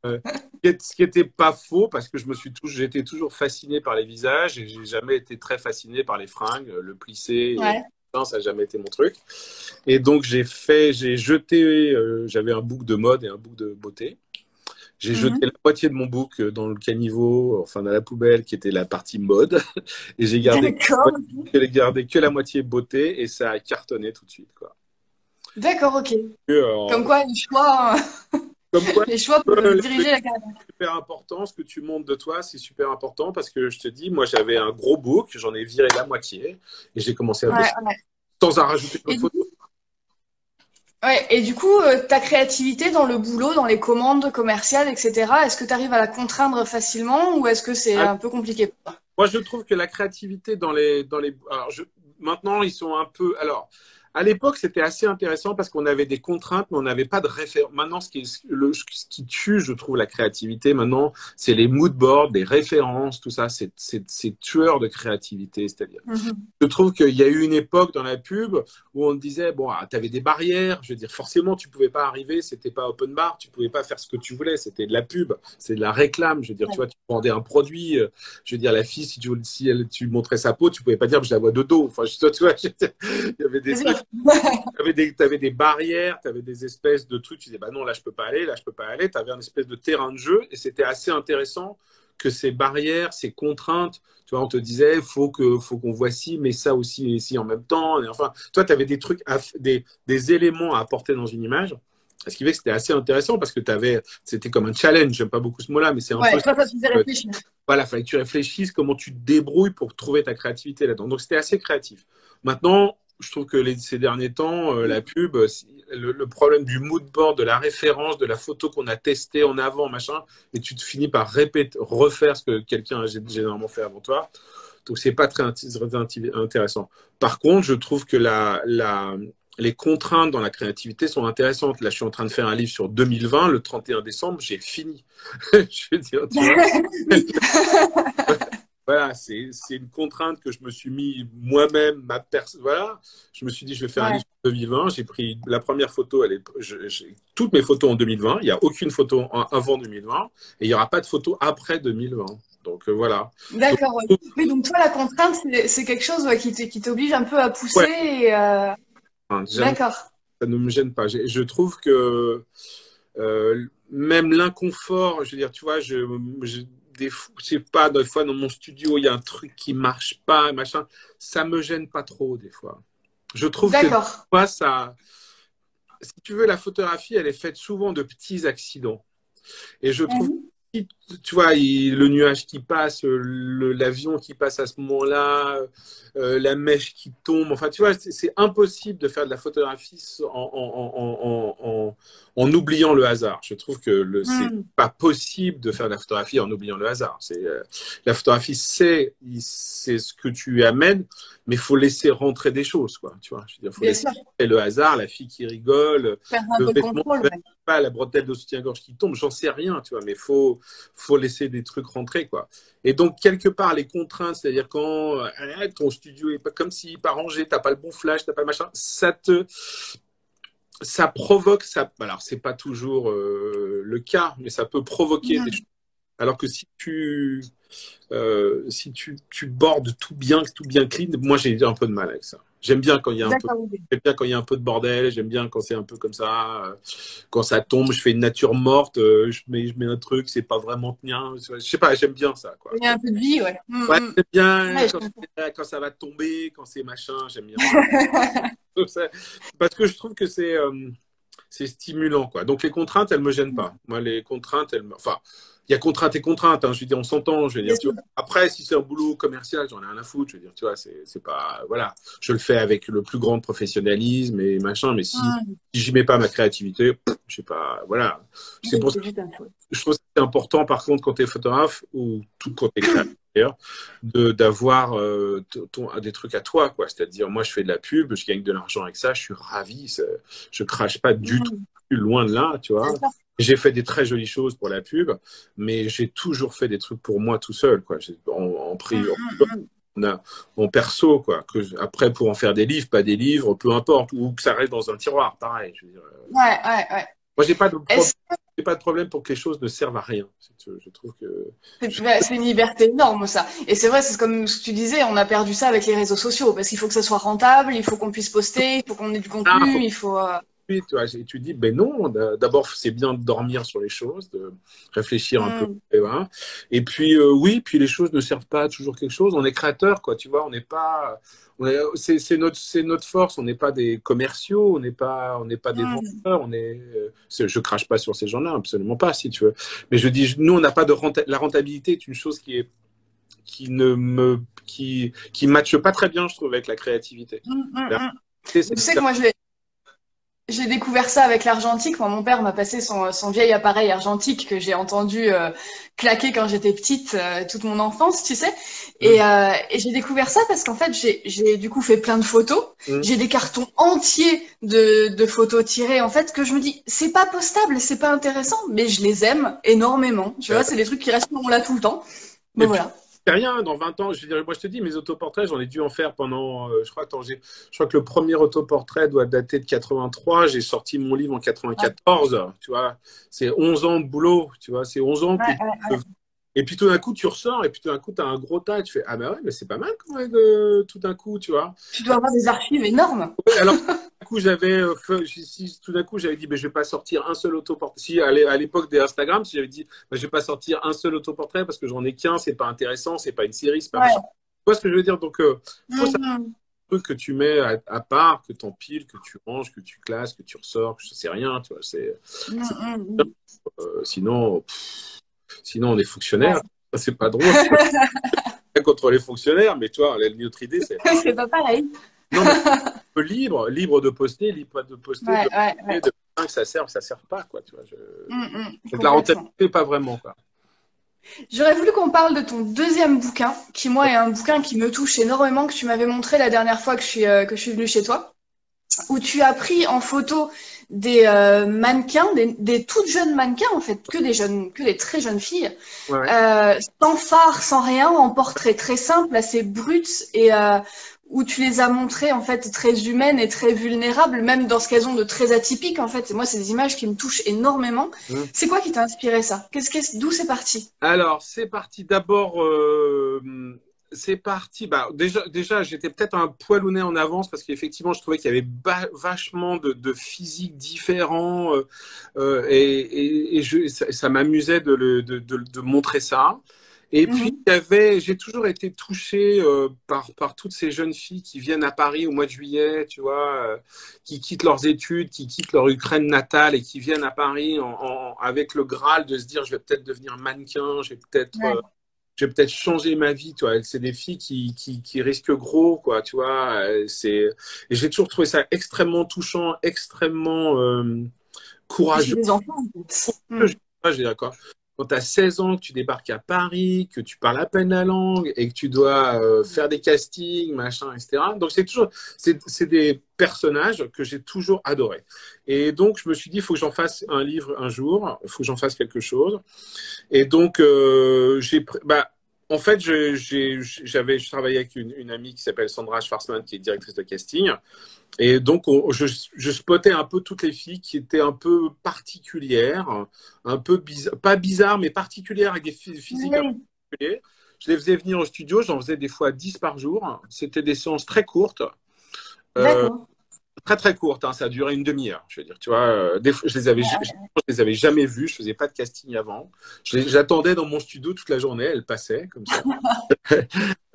A: va.
B: Ce qui était pas faux, parce que j'étais toujours fasciné par les visages, et j'ai jamais été très fasciné par les fringues, le plissé,
A: Ouais.
B: non, ça n'a jamais été mon truc. Et donc, j'ai jeté, j'avais un book de mode et un book de beauté. J'ai jeté
A: Mhm.
B: la moitié de mon book dans le caniveau, enfin dans la poubelle, qui était la partie mode. Et
A: D'accord.
B: j'ai gardé que la moitié beauté et ça a cartonné tout de suite, quoi.
A: D'accord, ok. Comme
B: Euh,
A: quoi, les choix,
B: Comme quoi,
A: les choix peuvent diriger la carrière.
B: c'est super important, ce que tu montres de toi, c'est super important parce que je te dis, moi j'avais un gros book, j'en ai viré la moitié et j'ai commencé à
A: Ouais,
B: bosser
A: ouais.
B: sans en rajouter
A: Et
B: d'autres
A: du
B: photos.
A: coup, ouais, et du coup, ta créativité dans le boulot, dans les commandes commerciales, etc., est-ce que tu arrives à la contraindre facilement ou est-ce que c'est un peu compliqué pour toi?
B: Moi, je trouve que la créativité alors, maintenant, ils sont un peu. Alors, à l'époque, c'était assez intéressant parce qu'on avait des contraintes, mais on n'avait pas de référence. Maintenant, ce qui tue, je trouve, la créativité, maintenant, c'est les mood boards, les références, tout ça. C'est tueur de créativité. C'est-à-dire,
A: Mhm.
B: je trouve qu'il y a eu une époque dans la pub où on disait, bon, tu avais des barrières. Je veux dire, forcément, tu pouvais pas arriver, c'était pas open bar, tu pouvais pas faire ce que tu voulais. C'était de la pub, c'est de la réclame. Je veux dire, tu
A: Ouais,
B: vois, tu vendais un produit. Je veux dire, la fille, tu montrais sa peau, tu pouvais pas dire, je la vois de dos. Enfin, tu vois, il y avait des
A: c'est
B: trucs,
A: sûr.
B: t'avais des barrières, t'avais des espèces de trucs. Tu disais, bah non, là, je peux pas aller, là, je peux pas aller. T'avais un espèce de terrain de jeu et c'était assez intéressant que ces barrières, ces contraintes, tu vois, on te disait, faut qu'on voit ci, mais ça aussi, ici en même temps. Et enfin, toi, tu avais des trucs, des éléments à apporter dans une image. Ce qui fait que c'était assez intéressant parce que c'était comme un challenge. J'aime pas beaucoup ce mot-là, mais c'est un peu
A: Ouais, toi, ça te faisait réfléchir.
B: voilà, il fallait que tu réfléchisses comment tu te débrouilles pour trouver ta créativité là-dedans. Donc, c'était assez créatif. Maintenant, je trouve que ces derniers temps, la pub, le problème du mood board, de la référence, de la photo qu'on a testée en avant, machin, et tu te finis par refaire ce que quelqu'un a généralement fait avant toi. Donc, c'est pas très intéressant. Par contre, je trouve que les contraintes dans la créativité sont intéressantes. Là, je suis en train de faire un livre sur 2020. Le 31 décembre, j'ai fini. Je veux dire, tu vois. Voilà, c'est une contrainte que je me suis mis moi-même, voilà. Je me suis dit, je vais faire un
A: Ouais.
B: livre sur 2020. J'ai pris la première photo, j'ai toutes mes photos en 2020. Il n'y a aucune photo avant 2020 et il n'y aura pas de photo après 2020. Donc voilà. Donc,
A: D'accord, ouais. Oui, donc toi, la contrainte, c'est quelque chose ouais, qui t'oblige un peu à pousser
B: ouais,
A: et,
B: enfin,
A: d'accord.
B: ça ne me gêne pas. Je trouve que même l'inconfort, je veux dire, tu vois, je sais pas, des fois dans mon studio, il y a un truc qui marche pas, machin, ça me gêne pas trop des fois. Je trouve que des
A: D'accord.
B: fois, si tu veux, la photographie, elle est faite souvent de petits accidents. Et je trouve,
A: Mhm.
B: tu vois, le nuage qui passe, l'avion qui passe à ce moment-là, la mèche qui tombe. Enfin, tu vois, c'est impossible de faire de la photographie en oubliant le hasard. Je trouve que c'est
A: Hmm.
B: pas possible de faire de la photographie en oubliant le hasard. La photographie, c'est ce que tu amènes, mais il faut laisser rentrer des choses, quoi. Tu vois, je veux dire, faut
A: Bien
B: laisser
A: sûr,
B: le hasard, la fille qui rigole,
A: faire un
B: le
A: peu de
B: vêtement
A: contrôle. Ouais.
B: pas la bretelle de soutien-gorge qui tombe, j'en sais rien, tu vois, mais faut laisser des trucs rentrer, quoi. Et donc, quelque part, les contraintes, c'est-à-dire quand ton studio est pas comme s'il n'est pas rangé, t'as pas le bon flash, t'as pas le machin, ça provoque, ça, alors c'est pas toujours le cas, mais ça peut provoquer des choses.
A: Hmm.
B: Alors que si tu bordes tout bien clean, moi j'ai un peu de mal avec ça. J'aime bien quand il y a un peu,
A: D'accord, ok.
B: j'aime bien quand il y a un peu de bordel, j'aime bien quand c'est un peu comme ça. Quand ça tombe, je fais une nature morte, je mets un truc, c'est pas vraiment tien. Je sais pas, j'aime bien ça, quoi.
A: Il y a un peu de vie, ouais.
B: Ouais, j'aime bien
A: Ouais, je comprends.
B: quand ça va tomber, quand c'est machin, j'aime bien ça. Parce que je trouve que c'est stimulant, quoi. Donc les contraintes, elles me gênent pas. Moi, les contraintes, enfin, il y a contraintes et contraintes, hein. Je veux dire, on s'entend, je veux dire,
A: Bien
B: tu
A: sûr.
B: vois. Après, si c'est un boulot commercial, j'en ai rien à foutre, je veux dire, tu vois, c'est pas, voilà. Je le fais avec le plus grand professionnalisme et machin, mais si j'y mets pas ma créativité, je sais pas, voilà. C'est
A: Oui,
B: pour ça
A: c'est juste un peu.
B: je trouve que c'est important, par contre, quand tu es photographe ou tout quand tu es créateur, d'ailleurs, d'avoir des trucs à toi, quoi. C'est-à-dire, moi, je fais de la pub, je gagne de l'argent avec ça, je suis ravi, je crache pas du tout,
A: Mm.
B: loin de là, tu vois.
A: D'accord.
B: J'ai fait des très jolies choses pour la pub, mais j'ai toujours fait des trucs pour moi tout seul, quoi. En
A: Mm,
B: privé,
A: mm, mm.
B: en perso, quoi. Après, pour en faire des livres, pas des livres, peu importe, ou que ça reste dans un tiroir, pareil. Je veux dire,
A: Ouais, ouais, ouais.
B: moi, j'ai pas de problème.
A: Est-ce
B: J'ai pas de problème pour que les choses ne servent à rien. Je trouve que
A: c'est une liberté énorme, ça. Et c'est vrai, c'est comme ce que tu disais, on a perdu ça avec les réseaux sociaux, parce qu'il faut que ça soit rentable, il faut qu'on puisse poster, il faut qu'on ait du
B: ah, faut
A: contenu, il faut...
B: tu vois, et tu dis, ben non, d'abord, c'est bien de dormir sur les choses, de réfléchir un peu.
A: Mm,
B: Et, voilà. Et puis, oui, puis les choses ne servent pas à toujours quelque chose. On est créateur, quoi, tu vois, on n'est pas. C'est notre force, on n'est pas des commerciaux, on n'est pas des
A: mm,
B: vendeurs, je crache pas sur ces gens-là, absolument pas, si tu veux. Mais je dis, nous, on n'a pas de la rentabilité est une chose qui matche pas très bien, je trouve, avec la créativité.
A: mm,
B: La
A: mm, mm.
B: réalité, c'est
A: Tu
B: de
A: sais que moi, j'ai découvert ça avec l'argentique. Moi, mon père m'a passé son vieil appareil argentique que j'ai entendu claquer quand j'étais petite, toute mon enfance, tu sais.
B: Hum,
A: Et j'ai découvert ça parce qu'en fait, j'ai du coup fait plein de photos.
B: hum.
A: J'ai des cartons entiers de photos tirées, en fait, que je me dis, c'est pas postable, c'est pas intéressant, mais je les aime énormément. Tu vois, c'est des trucs qui restent là tout le temps.
B: Et
A: Ben
B: puis,
A: voilà.
B: c'est rien, dans 20 ans, je veux dire, moi je te dis, mes autoportraits, j'en ai dû en faire pendant, je crois que le premier autoportrait doit dater de 83, j'ai sorti mon livre en
A: Ouais,
B: 94, tu vois, c'est 11 ans de boulot, tu vois, c'est 11 ans que
A: ouais, ouais.
B: et puis tout d'un coup tu ressors, et puis tout d'un coup tu as un gros tas, et tu fais, ah bah ouais, mais c'est pas mal quand même, tout d'un coup, tu vois.
A: Tu dois avoir des archives énormes.
B: Ouais, alors, tout d'un coup, j'avais dit, ben, je vais pas sortir un seul autoportrait. Si, à l'époque des Instagram, si j'avais dit, ben, je vais pas sortir un seul autoportrait parce que j'en ai qu'un, c'est pas intéressant, c'est pas une série, c'est pas machin.
A: Ouais.
B: Tu vois ce que je veux dire? Donc, faut savoir
A: Mhm.
B: un truc que tu mets à part, que tu empiles, que tu ranges, que tu classes, que tu ressors, que je sais rien, tu vois. C'est-
A: Mhm.
B: sinon, on est
A: Ouais.
B: fonctionnaire. C'est pas drôle. Pas contre les fonctionnaires, mais tu vois, notre idée, c'est,
A: C'est pas pareil.
B: non, mais libre de poster, libre pas de poster,
A: Ouais, ouais, ouais.
B: de que ça serve pas, quoi, tu vois. Donc la
A: Complètement.
B: rentabilité, pas vraiment, quoi.
A: J'aurais voulu qu'on parle de ton deuxième bouquin, qui moi est un bouquin qui me touche énormément, que tu m'avais montré la dernière fois que je suis venue chez toi, où tu as pris en photo des mannequins, des toutes jeunes mannequins en fait, que des très jeunes filles,
B: Ouais, ouais.
A: sans phare, sans rien, en portrait très simple, assez brut, et où tu les as montrées en fait très humaines et très vulnérables, même dans ce qu'elles ont de très atypique en fait. Et moi, c'est des images qui me touchent énormément.
B: Hum.
A: C'est quoi qui t'a inspiré ça? D'où c'est parti?
B: Alors, c'est parti d'abord. C'est parti. Bah, déjà j'étais peut-être un poil au nez en avance parce qu'effectivement, je trouvais qu'il y avait vachement de physiques différents et ça m'amusait de montrer ça. Et puis,
A: Mhm.
B: j'ai toujours été touché par toutes ces jeunes filles qui viennent à Paris au mois de juillet, tu vois, qui quittent leurs études, qui quittent leur Ukraine natale et qui viennent à Paris avec le Graal de se dire, je vais peut-être devenir mannequin,
A: Ouais.
B: je vais peut-être changer ma vie, tu vois. C'est des filles qui risquent gros, quoi, tu vois. Et j'ai toujours trouvé ça extrêmement touchant, extrêmement
A: Puis c'est
B: courageux.
A: des enfants en fait.
B: Je
A: Mhm.
B: sais pas, j'ai d'accord. Quand tu as 16 ans, que tu débarques à Paris, que tu parles à peine la langue et que tu dois faire des castings, machin, etc. Donc, c'est des personnages que j'ai toujours adorés. Et donc, je me suis dit, il faut que j'en fasse un livre un jour, il faut que j'en fasse quelque chose. Et donc, en fait, je travaillais avec une amie qui s'appelle Sandra Schwarzman, qui est directrice de casting. Et donc, je spottais un peu toutes les filles qui étaient un peu particulières, un peu pas bizarres, mais particulières, avec des physiques un peu
A: Oui.
B: particuliers. Je les faisais venir au studio, j'en faisais des fois 10 par jour. C'était des séances très courtes.
A: D'accord.
B: Très très courte, hein, ça a duré une demi-heure. Je veux dire, tu vois, des fois, je les avais jamais vues, je faisais pas de casting avant. J'attendais dans mon studio toute la journée, elle passait comme ça.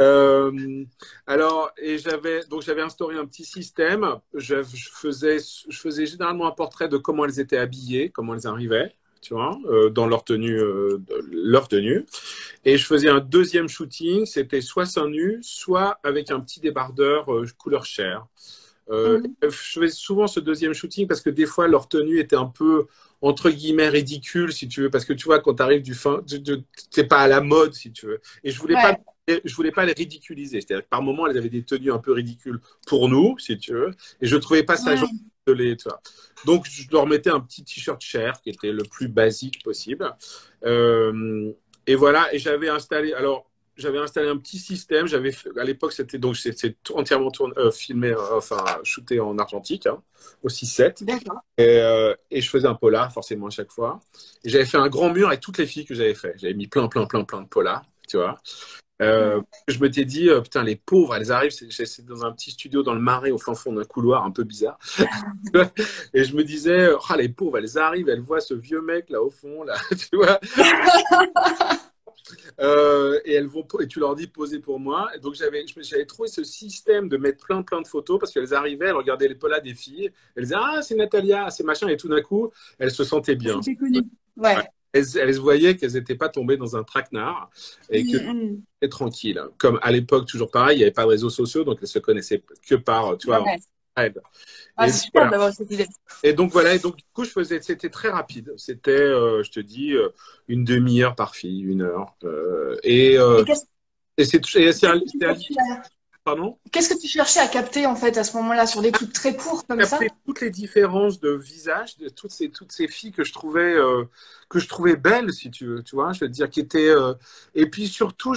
B: Euh, alors, et j'avais instauré un petit système. Je faisais généralement un portrait de comment elles étaient habillées, comment elles arrivaient, tu vois, dans leur tenue. Et je faisais un deuxième shooting, c'était soit seins nus, soit avec un petit débardeur couleur chair.
A: Mhm.
B: Je faisais souvent ce deuxième shooting parce que des fois leur tenue était un peu entre guillemets ridicule si tu veux parce que tu vois quand tu arrives t'es pas à la mode si tu veux et
A: Ouais.
B: je voulais pas les ridiculiser, c'est-à-dire que par moments elles avaient des tenues un peu ridicules pour nous si tu veux et je trouvais pas ça gentil
A: Mhm.
B: de les, tu vois. Donc je leur mettais un petit t-shirt cher qui était le plus basique possible. Euh, et voilà, et j'avais installé un petit système. À l'époque, c'est entièrement filmé, enfin shooté en argentique, hein, au 6-7.
A: D'accord.
B: Et je faisais un polar forcément à chaque fois. Et j'avais fait un grand mur avec toutes les filles que j'avais fait. J'avais mis plein de polars, tu vois.
A: Mhm.
B: Je m'étais dit, putain, les pauvres, elles arrivent. C'est dans un petit studio dans le Marais, au fin fond d'un couloir un peu bizarre. Et je me disais, ah, les pauvres, elles arrivent, elles voient ce vieux mec là au fond, là, tu vois. Et tu leur dis poser pour moi. Et donc j'avais trouvé ce système de mettre plein de photos parce qu'elles arrivaient, elles regardaient les polas des filles, elles disaient ah c'est Natalia, c'est machin, et tout d'un coup elles se sentaient bien.
A: C'était connu.
B: Ouais.
A: Ouais.
B: Elles voyaient qu'elles n'étaient pas tombées dans un traquenard et que
A: Mhm.
B: c'était tranquille. Comme à l'époque toujours pareil, il n'y avait pas de réseaux sociaux, donc elles se connaissaient que par tu vois.
A: Ouais. Ah,
B: Et
A: c'est super
B: voilà.
A: d'avoir cette idée.
B: Et donc voilà, et donc du coup c'était très rapide. C'était, je te dis, une demi-heure par fille, 1 heure.
A: Et qu'est-ce
B: C'est
A: qu'est-ce que tu cherchais
B: pardon,
A: qu'est-ce que tu cherchais à capter en fait à ce moment-là sur des trucs très courts comme ça?
B: capter toutes les différences de visage de toutes ces filles que je trouvais belles, si tu veux, tu vois, je veux dire, qui étaient. Et puis surtout,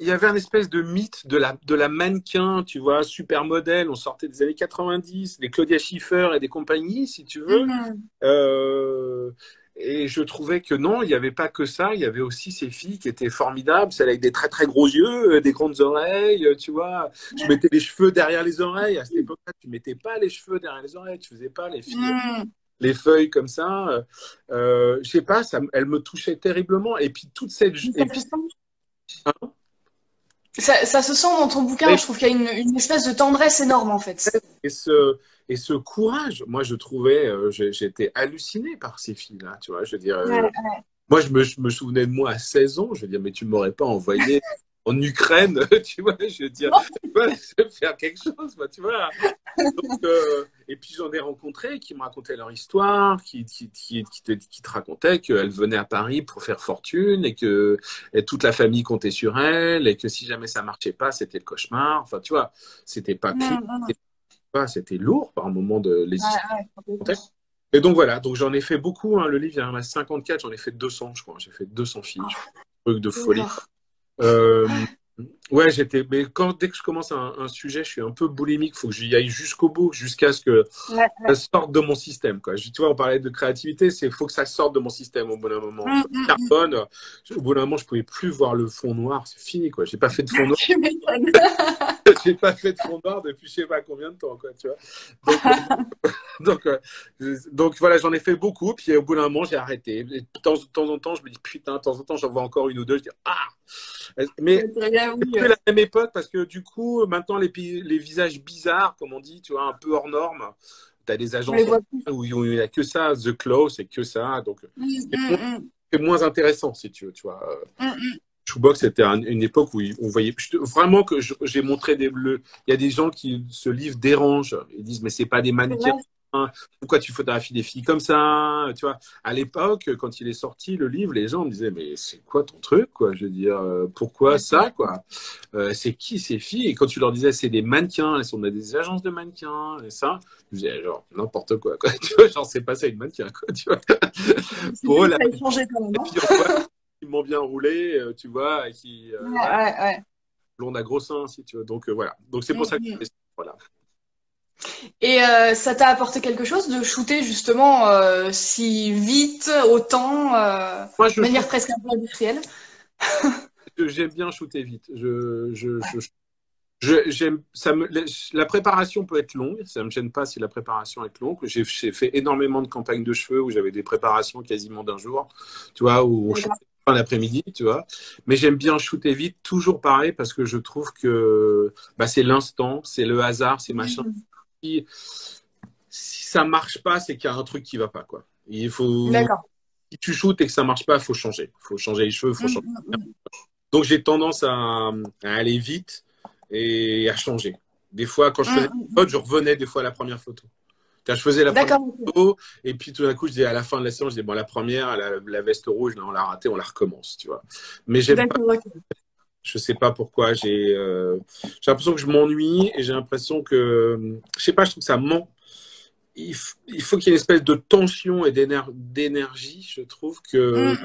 B: il y avait un espèce de mythe de la mannequin, tu vois, super modèle. On sortait des années 90, des Claudia Schiffer et des compagnies, si tu veux.
A: Mhm.
B: Euh, et je trouvais que non, il n'y avait pas que ça. Il y avait aussi ces filles qui étaient formidables, celles avec des très très gros yeux, des grandes oreilles, tu vois. Je mettais les cheveux derrière les oreilles. À cette époque-là, tu mettais pas les cheveux derrière les oreilles. Tu faisais pas les filles,
A: Mhm.
B: les feuilles comme ça. Je sais pas, elles me touchaient terriblement. Et puis toute cette,
A: Ça
B: et
A: se
B: puis
A: sent. Ça se sent dans ton bouquin. Je trouve qu'il y a une espèce de tendresse énorme en fait.
B: et ce courage, moi je trouvais, j'étais halluciné par ces filles-là, tu vois. Je veux dire.
A: Ouais.
B: Moi, je me souvenais de moi à 16 ans. Je veux dire, mais tu m'aurais pas envoyé en Ukraine, tu vois. Je veux dire, ouais, je vais faire quelque chose, moi, tu vois. Donc, et puis j'en ai rencontré qui me racontaient leur histoire, qui te racontaient qu'elles venaient à Paris pour faire fortune et toute la famille comptait sur elles et que si jamais ça marchait pas, c'était le cauchemar. Enfin, tu vois, c'était pas clean,
A: Mhm.
B: c'était lourd par moment de les
A: Ouais,
B: histoires.
A: ouais, complètement.
B: Et donc voilà, donc j'en ai fait beaucoup, hein. Le livre, il y en a 54, j'en ai fait 200, je crois. J'ai fait 200 filles, je crois. Truc de folie.
A: D'accord.
B: Euh, ouais, mais dès que je commence un sujet, je suis un peu boulimique. Il faut que j'y aille jusqu'au bout, jusqu'à ce que
A: Ouais,
B: ça
A: ouais.
B: sorte de mon système, quoi. Tu vois, on parlait de créativité, faut que ça sorte de mon système au bout d'un moment. Tu vois,
A: Mhm.
B: Carbone, au bout d'un moment, je pouvais plus voir le fond noir. C'est fini, quoi. J'ai pas fait de fond noir.
A: Tu m'étonnes.
B: J'ai pas fait de fond noir depuis je sais pas combien de temps, quoi. Tu vois. Donc, Donc, voilà, j'en ai fait beaucoup, puis au bout d'un moment, j'ai arrêté. Et de temps en temps, je me dis, putain, de temps en temps, j'en vois encore une ou deux, je dis, ah! Mais
A: Très bien,
B: c'est
A: oui.
B: plus la même époque, parce que du coup, maintenant, les visages bizarres, comme on dit, tu vois, un peu hors norme, tu as des
A: On les
B: agences
A: voit plus.
B: où il n'y a que ça, The Close, c'est que ça, donc
A: Mhm.
B: c'est moins intéressant, si tu veux, tu vois.
A: Mhm.
B: Shoebox, c'était une époque où on voyait vraiment que j'ai montré il y a des gens qui ce livre dérange. Ils disent mais c'est pas des
A: C'est
B: mannequins.
A: vrai.
B: Pourquoi tu photographies des filles comme ça? Tu vois, à l'époque, quand il est sorti le livre, les gens me disaient mais c'est quoi ton truc quoi? Je veux dire pourquoi ça quoi? C'est qui ces filles? Et quand tu leur disais c'est des mannequins, elles sont dans des agences de mannequins et ça, je disais genre n'importe quoi quoi. Tu vois, genre c'est pas ça une mannequin quoi. Tu vois.
A: C'est
B: Pour eux
A: bien
B: la
A: que ça ait changé quand même,
B: les
A: hein.
B: filles en boîte, qui m'ont bien roulé, tu vois, et qui
A: Ouais,
B: voilà,
A: ouais, ouais.
B: blonde à gros seins, si tu veux. Donc voilà. Donc c'est pour ça que
A: Mhm.
B: voilà.
A: Et ça t'a apporté quelque chose de shooter justement si vite, autant,
B: Moi,
A: de manière presque un peu industrielle?
B: j'aime bien shooter vite. La préparation peut être longue, ça ne me gêne pas si la préparation est longue. J'ai fait énormément de campagnes de cheveux où j'avais des préparations quasiment d'un jour, tu vois, où on shootait fin l'après-midi, tu vois. Mais j'aime bien shooter vite, toujours pareil, parce que je trouve que bah, c'est l'instant, c'est le hasard, c'est machin. Si ça marche pas, c'est qu'il y a un truc qui va pas, quoi. Il faut, si tu shootes et que ça marche pas, il faut changer. Il faut changer les cheveux, il faut changer. Donc j'ai tendance à aller vite et à changer. Des fois, quand je faisais une photo, je revenais des fois à la première photo. Quand je faisais la première photo, et puis tout d'un coup, je dis à la fin de la séance, je dis bon, la première, la veste rouge, non, on l'a ratée, on la recommence, tu vois. Mais j'aime pas. Je sais pas pourquoi. J'ai l'impression que je m'ennuie et j'ai l'impression que, je sais pas, je trouve que ça ment. Il faut qu'il y ait une espèce de tension et d'énergie. Je trouve que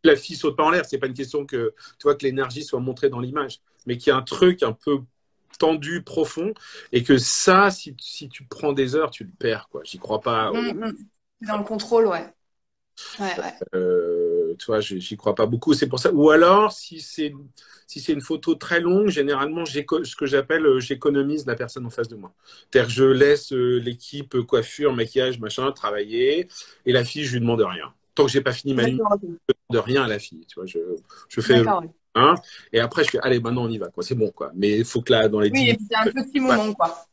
B: la fille saute pas en l'air. C'est pas une question que, tu vois, que l'énergie soit montrée dans l'image, mais qu'il y a un truc un peu tendu, profond, et que ça, si tu prends des heures, tu le perds, quoi. J'y crois pas.
A: Dans le contrôle, ouais.
B: Tu vois, j'y crois pas beaucoup. C'est pour ça. Ou alors, si c'est une photo très longue, généralement, ce que j'appelle, j'économise la personne en face de moi. C'est-à-dire que je laisse l'équipe coiffure, maquillage, machin, travailler, et la fille, je lui demande rien. Tant que j'ai pas fini ma ligne, je ne demande rien à la fille. Tu vois, je fais et après, je fais, allez, maintenant, on y va, quoi. C'est bon, quoi. Mais il faut que là, dans les 10 minutes,
A: c'est un petit moment, quoi.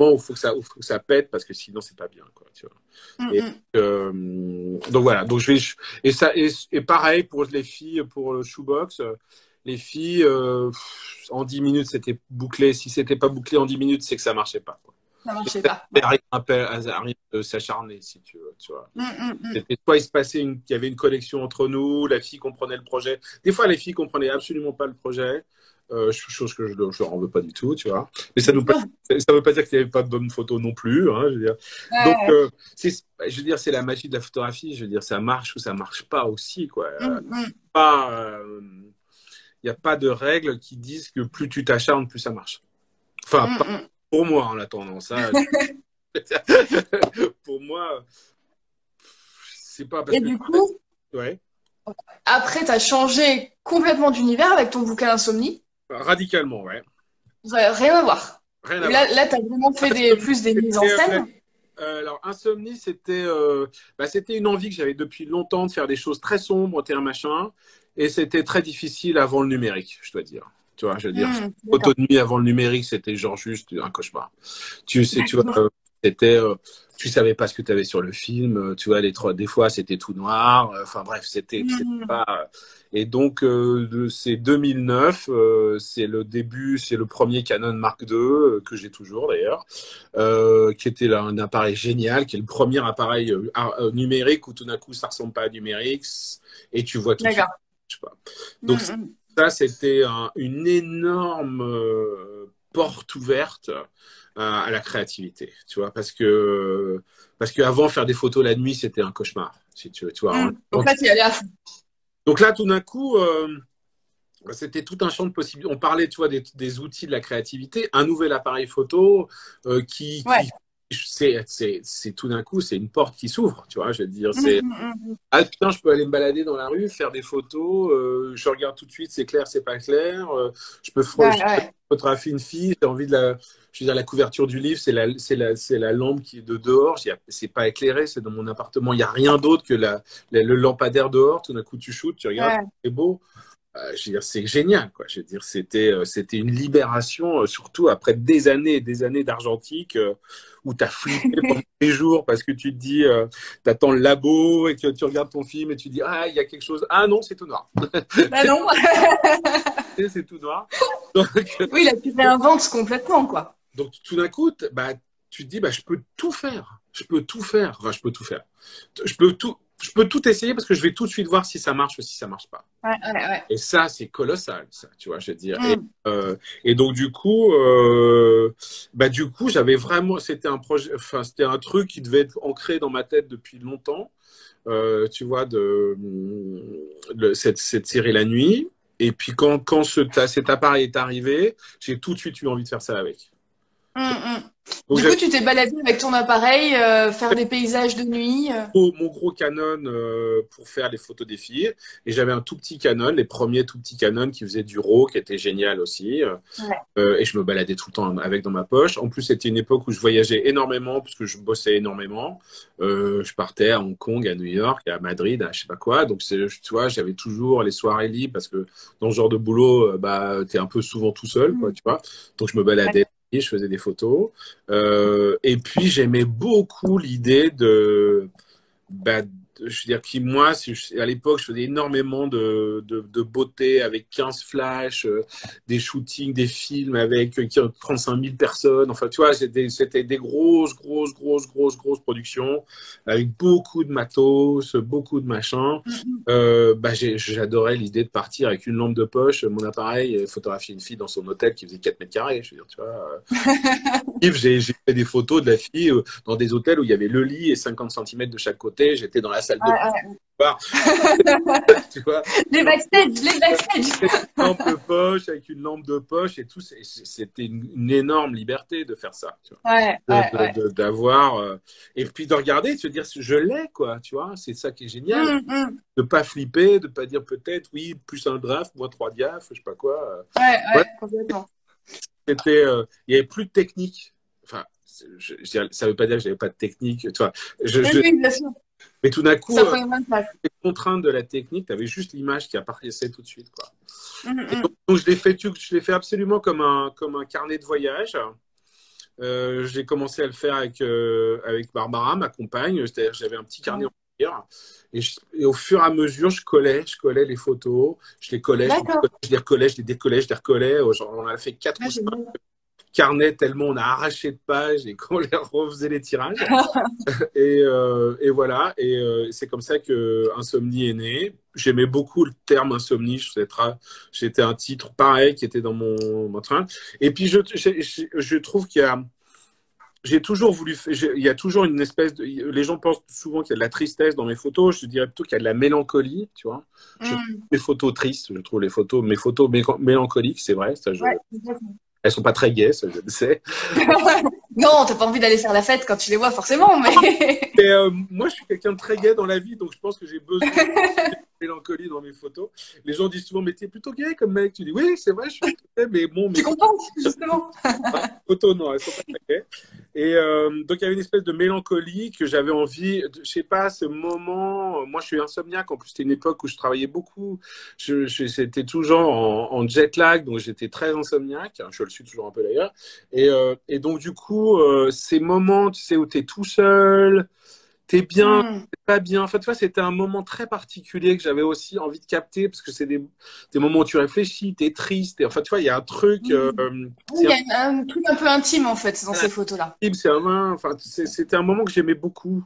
B: il faut que ça pète parce que sinon c'est pas bien, quoi, tu vois. Donc voilà, donc et pareil pour les filles, pour le shoebox, les filles en 10 minutes c'était bouclé. Si c'était pas bouclé en 10 minutes, c'est que ça marchait pas, quoi.
A: Ça marchait pas.
B: Rien de s'acharner, si tu veux, tu vois. C'était soit il se passait il y avait une connexion entre nous, la fille comprenait le projet. Des fois les filles comprenaient absolument pas le projet. Chose que je leur en veux pas du tout, tu vois. Mais ça veut pas dire qu'il n'y avait pas de bonnes photos non plus, hein, je veux dire. Donc, je veux dire, c'est la magie de la photographie. Je veux dire, ça marche ou ça marche pas aussi, quoi. Il n'y a pas de règles qui disent que plus tu t'acharnes, plus ça marche. Enfin, pour moi, en attendant ça. Pour moi, c'est pas parce
A: que. Et du coup, après, tu as changé complètement d'univers avec ton bouquin Insomnie.
B: Radicalement, ouais.
A: Rien à voir. Là, tu as vraiment fait plus des mises en scène.
B: Alors, Insomnie, c'était une envie que j'avais depuis longtemps de faire des choses très sombres, machin. Et c'était très difficile avant le numérique, je dois dire. Tu vois, je veux dire, photo de nuit avant le numérique, c'était genre juste un cauchemar. Tu vois, c'était, tu savais pas ce que tu avais sur le film. Tu vois, des fois, c'était tout noir. Enfin bref, c'était pas. Et donc, c'est 2009, c'est le début, c'est le premier Canon Mark II, que j'ai toujours d'ailleurs, qui était là, un appareil génial, qui est le premier appareil numérique où tout d'un coup, ça ressemble pas à numérique et tu vois tout de suite. Je sais pas. Donc, ça, c'était une énorme porte ouverte à la créativité, tu vois, parce que avant, faire des photos la nuit, c'était un cauchemar, si tu veux, tu vois.
A: Donc là, tu y allais à fond.
B: Donc là, tout d'un coup, c'était tout un champ de possibilités. On parlait, tu vois, des outils de la créativité. Un nouvel appareil photo c'est tout d'un coup, c'est une porte qui s'ouvre, tu vois. Je veux dire, ah putain, je peux aller me balader dans la rue, faire des photos. Je regarde tout de suite, c'est clair, c'est pas clair. Je peux photographier une fille. J'ai envie de je veux dire, la couverture du livre, c'est la lampe qui est de dehors. C'est pas éclairé, c'est dans mon appartement. Il y a rien d'autre que le lampadaire dehors. Tout d'un coup, tu shootes, tu regardes, c'est beau. Je veux dire, c'est génial, quoi. Je veux dire, c'était une libération, surtout après des années et des années d'argentique, où tu as flippé pendant des jours parce que tu te dis, tu attends le labo et que tu regardes ton film et tu dis, ah, il y a quelque chose. Ah non, c'est tout noir.
A: Bah non.
B: C'est tout noir. Donc,
A: oui, là, tu réinventes complètement, quoi.
B: Donc, tout d'un coup, tu te dis, je peux tout faire. Je peux tout faire. Enfin, je peux tout faire. Je peux tout essayer parce que je vais tout de suite voir si ça marche ou si ça marche pas.
A: Ouais.
B: Et ça, c'est colossal, ça, tu vois, je veux dire. Et donc, du coup, j'avais vraiment, c'était un projet, enfin, c'était un truc qui devait être ancré dans ma tête depuis longtemps, tu vois, cette série La Nuit. Et puis, quand cet appareil est arrivé, j'ai tout de suite eu envie de faire ça avec. Donc,
A: Du coup, tu t'es baladé avec ton appareil, faire des paysages de nuit.
B: mon gros Canon pour faire les photos des filles. Et j'avais un tout petit Canon, les premiers tout petits Canon qui faisaient du RAW, qui était génial aussi.
A: Ouais.
B: Et je me baladais tout le temps avec dans ma poche. En plus, c'était une époque où je voyageais énormément, parce que je bossais énormément. Je partais à Hong Kong, à New York, à Madrid, à je sais pas quoi. Donc, tu vois, j'avais toujours les soirées libres, parce que dans ce genre de boulot, bah, t'es un peu souvent tout seul, quoi, tu vois. Donc, je me baladais. Et je faisais des photos. Et puis, j'aimais beaucoup l'idée bah, je veux dire, qui, moi, à l'époque, je faisais énormément de beauté avec 15 flashs, des shootings, des films avec 35 000 personnes. Enfin, tu vois, c'était des grosses productions avec beaucoup de matos, beaucoup de machins. Bah, j'adorais l'idée de partir avec une lampe de poche, mon appareil, photographier une fille dans son hôtel qui faisait 4 mètres carrés. Je veux dire, tu vois. J'ai fait des photos de la fille dans des hôtels où il y avait le lit et 50 centimètres de chaque côté. J'étais dans la salle de
A: Ouais.
B: bain, tu vois,
A: Les backstage, les backstage.
B: avec une lampe de poche, avec une lampe de poche et tout. C'était une énorme liberté de faire ça, tu vois.
A: Ouais.
B: D'avoir et puis de regarder, de se dire je l'ai, quoi, tu vois. C'est ça qui est génial.
A: Mm.
B: De pas flipper, de pas dire peut-être oui, plus un draft, moins 3 diaphes, je sais pas quoi. Ouais,
A: Complètement.
B: il y avait plus de technique. Enfin, ça veut pas dire que j'avais pas de technique, tu vois.
A: Oui, bien sûr.
B: Mais tout d'un coup,
A: Ça prend une bonne place.
B: les contraintes de la technique, tu avais juste l'image qui apparaissait tout de suite, quoi. Et
A: Mm.
B: donc je l'ai fait absolument comme un carnet de voyage. J'ai commencé à le faire avec Barbara, ma compagne. C'est-à-dire, j'avais un petit carnet
A: Ouais.
B: en cuir. Et au fur et à mesure, je collais les photos, je les collais,
A: D'accord.
B: je les recollais, je les décollais, je les recollais. Genre, on a fait 4
A: Ouais,
B: ou 5
A: génial.
B: carnets tellement on a arraché de pages et qu'on les refaisait les tirages. Et voilà, c'est comme ça que Insomnie est né. J'aimais beaucoup le terme insomnie. C'était un titre pareil qui était dans mon train. Et puis je trouve j'ai toujours voulu, il y a toujours une espèce de, les gens pensent souvent qu'il y a de la tristesse dans mes photos. Je dirais plutôt qu'il y a de la mélancolie, tu vois. Je trouve
A: Mm.
B: mes photos tristes, je trouve mes photos mélancoliques, c'est vrai.
A: Ouais, exactement.
B: Elles sont pas très gaies, ça je le sais.
A: Non, t'as pas envie d'aller faire la fête quand tu les vois, forcément, mais.
B: Et moi, je suis quelqu'un de très gai dans la vie, donc je pense que j'ai besoin de mélancolie dans mes photos. Les gens disent souvent, mais t'es plutôt gay comme mec. Tu dis, oui, c'est vrai, je suis plutôt gay, mais bon,
A: Je suis contente, justement.
B: photos, non, elles sont pas très gaies. Et donc, il y avait une espèce de mélancolie que j'avais envie, je sais pas, ce moment. Moi, je suis insomniaque. En plus, c'était une époque où je travaillais beaucoup. C'était toujours en jet lag, donc j'étais très insomniaque. Je le suis toujours un peu d'ailleurs. Et donc, du coup, ces moments, tu sais, où tu es tout seul, t'es bien,
A: Mm.
B: t'es pas bien. Enfin, tu vois, c'était un moment très particulier que j'avais aussi envie de capter parce que c'est des moments où tu réfléchis, t'es triste. Enfin, tu vois, il y a un truc.
A: Oui, il y a un truc un peu intime, en fait, dans ces photos-là.
B: Enfin, c'était un moment que j'aimais beaucoup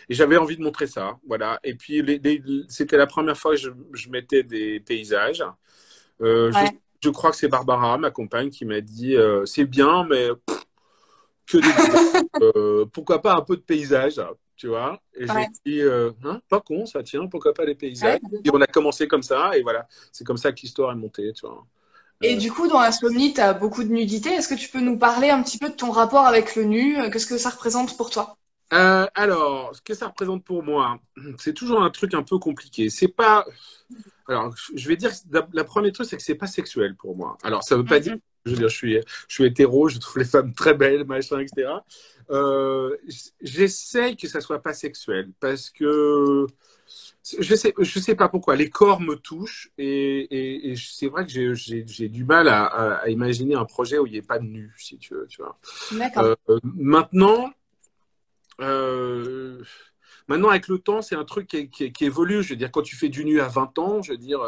B: et j'avais envie de montrer ça. Voilà. Et puis, c'était la première fois que je mettais des paysages. Euh, je,
A: Ouais.
B: je crois que c'est Barbara, ma compagne, qui m'a dit c'est bien, mais que des paysages. Pourquoi pas un peu de paysage, tu vois? Et j'ai
A: Ouais.
B: dit, hein, pas con, ça tient, pourquoi pas les
A: Ouais,
B: paysages? Et
A: complètement.
B: on a commencé comme ça, et voilà, c'est comme ça que l'histoire est montée, tu vois.
A: Et du coup, dans Insomnie, tu as beaucoup de nudité. Est-ce que tu peux nous parler un petit peu de ton rapport avec le nu? Qu'est-ce que ça représente pour toi?
B: Alors, ce que ça représente pour moi, c'est toujours un truc un peu compliqué. C'est pas. Alors, je vais dire, que la première truc, c'est que c'est pas sexuel pour moi. Alors, ça veut pas dire,
A: Mm.
B: je veux dire, je suis hétéro, je trouve les femmes très belles, machin, etc. J'essaye que ça soit pas sexuel parce que je sais pas pourquoi. Les corps me touchent et c'est vrai que j'ai du mal à imaginer un projet où il n'y ait pas de nu, si tu veux, tu vois.
A: D'accord.
B: Maintenant. Euh, Maintenant, avec le temps, c'est un truc qui évolue. Je veux dire, quand tu fais du nu à 20 ans, je veux dire,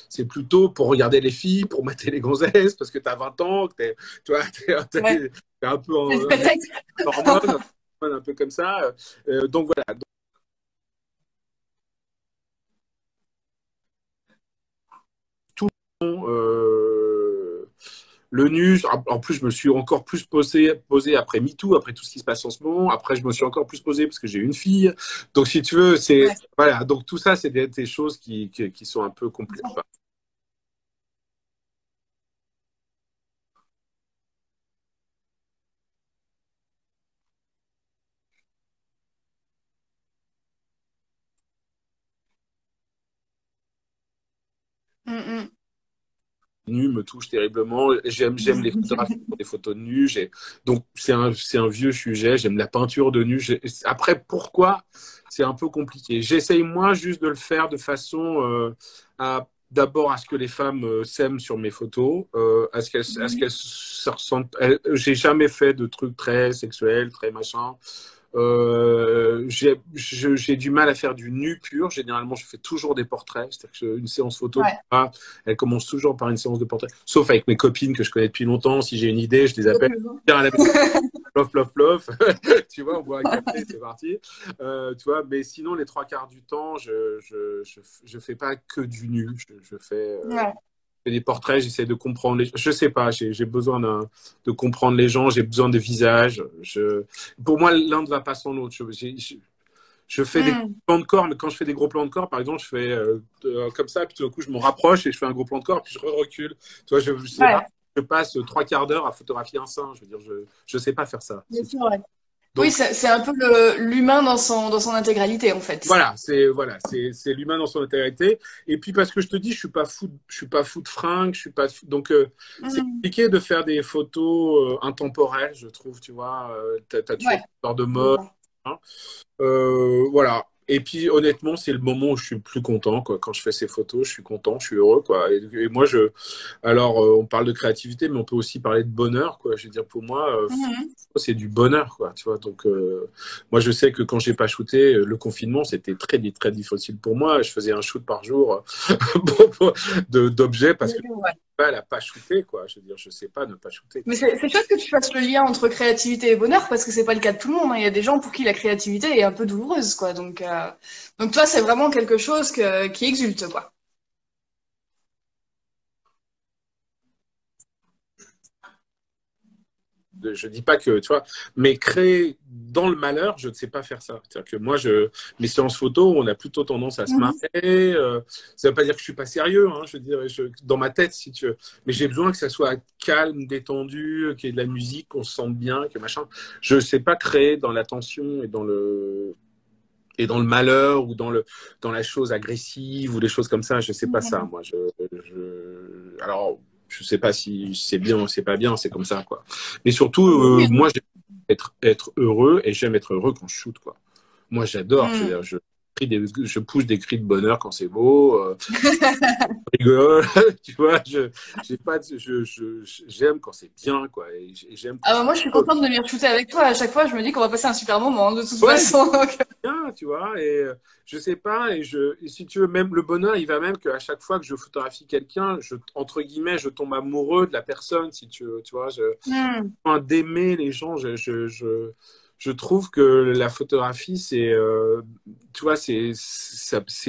B: c'est plutôt pour regarder les filles, pour mater les gonzesses, parce que tu as 20 ans, que tu vois,
A: Ouais.
B: t'es un peu en
A: C'est le prétexte.
B: hormone, un peu comme ça. Donc voilà. Euh, le nu, en plus, je me suis encore plus posé après MeToo, après tout ce qui se passe en ce moment. Après, je me suis encore plus posé parce que j'ai une fille. Donc, si tu veux, c'est.
A: Ouais.
B: Voilà. Donc, tout ça, c'est des choses qui sont un peu complexes.
A: Mm,
B: Nu me touche terriblement. J'aime les photographies pour des photos de nu. Donc, c'est un vieux sujet. J'aime la peinture de nu. Après, pourquoi? C'est un peu compliqué. J'essaye, moi, juste de le faire de façon d'abord à ce que les femmes s'aiment sur mes photos, à ce
A: mm.
B: qu'elles se ressentent. J'ai jamais fait de trucs très sexuels, très machin. J'ai du mal à faire du nu pur. Généralement, je fais toujours des portraits. C'est-à-dire qu'une séance photo,
A: Ouais.
B: elle commence toujours par une séance de portrait. Sauf avec mes copines que je connais depuis longtemps. Si j'ai une idée, je les appelle. Viens à la maison, plof, plof, plof. Tu vois, on boit un café, c'est parti. Tu vois, mais sinon, les trois quarts du temps, je fais pas que du nu. Je
A: Ouais.
B: fais des portraits, j'essaie de comprendre les. Je sais pas, j'ai besoin de comprendre les gens, j'ai besoin de visages. Pour moi, l'un ne va pas sans l'autre. Je fais des
A: Mm.
B: plans de corps, mais quand je fais des gros plans de corps, par exemple, je fais comme ça, puis tout d'un coup, je me rapproche et je fais un gros plan de corps, puis je recule. Tu vois, c'est rare
A: Ouais.
B: que je passe trois quarts d'heure à photographier un sein. Je veux dire, je sais pas faire ça.
A: Bien sûr, ouais. Oui,
B: Donc,
A: c'est un peu l'humain dans son intégralité, en fait.
B: c'est l'humain dans son intégrité. Et puis parce que je te dis, je suis pas fou de fringues, je suis pas donc c'est
A: Mm.
B: compliqué de faire des photos intemporelles, je trouve. Tu vois, t'as toujours
A: Ouais.
B: une histoire de
A: Je
B: mode.
A: vois.
B: Hein. Voilà. Et puis honnêtement, c'est le moment où je suis le plus content, quoi. Quand je fais ces photos, je suis content, je suis heureux, quoi. Et moi, alors, on parle de créativité, mais on peut aussi parler de bonheur, quoi. Je veux dire, pour moi,
A: Mhm.
B: c'est du bonheur, quoi. Tu vois. Donc, moi, je sais que quand j'ai pas shooté, le confinement, c'était très difficile pour moi. Je faisais un shoot par jour d'objets parce que
A: Ouais.
B: elle a pas shooté, quoi. Je veux dire, je sais pas ne pas shooter.
A: Mais c'est chouette que tu fasses le lien entre créativité et bonheur parce que c'est pas le cas de tout le monde, hein. Il y a des gens pour qui la créativité est un peu douloureuse, quoi. Donc toi, c'est vraiment quelque chose qui exulte, quoi.
B: Je dis pas que, tu vois, mais créer dans le malheur, je ne sais pas faire ça. C'est-à-dire que moi, mes séances photo, on a plutôt tendance à se marrer.
A: Mhm.
B: Ça veut pas dire que je suis pas sérieux, hein, je veux dire, dans ma tête, si tu veux. Mais j'ai besoin que ça soit calme, détendu, qu'il y ait de la musique, qu'on se sente bien, que machin. Je ne sais pas créer dans la tension et dans le malheur ou dans la chose agressive ou des choses comme ça. Je sais pas ça,
A: Mhm.
B: moi. Alors, je sais pas si c'est bien ou c'est pas bien, c'est comme ça, quoi. Mais surtout,
A: Oui.
B: moi, j'aime être heureux et j'aime être heureux quand je shoot, quoi. Moi, j'adore. Je veux
A: Mhm.
B: dire, je pousse des cris de bonheur quand c'est beau. Rigole, tu vois. J'ai pas, j'aime quand c'est bien, quoi. Et j'aime quand
A: Ah bah
B: c'est
A: moi, je suis
B: heureux.
A: contente de venir shooter avec toi. À chaque fois, je me dis qu'on va passer un super moment, de toute
B: Ouais,
A: façon. Donc,
B: bien, tu vois, et je sais pas, et si tu veux, même le bonheur, il va même qu'à chaque fois que je photographie quelqu'un, entre guillemets, je tombe amoureux de la personne, si tu veux, tu vois,
A: hmm.
B: enfin, d'aimer les gens, je trouve que la photographie, tu vois, c'est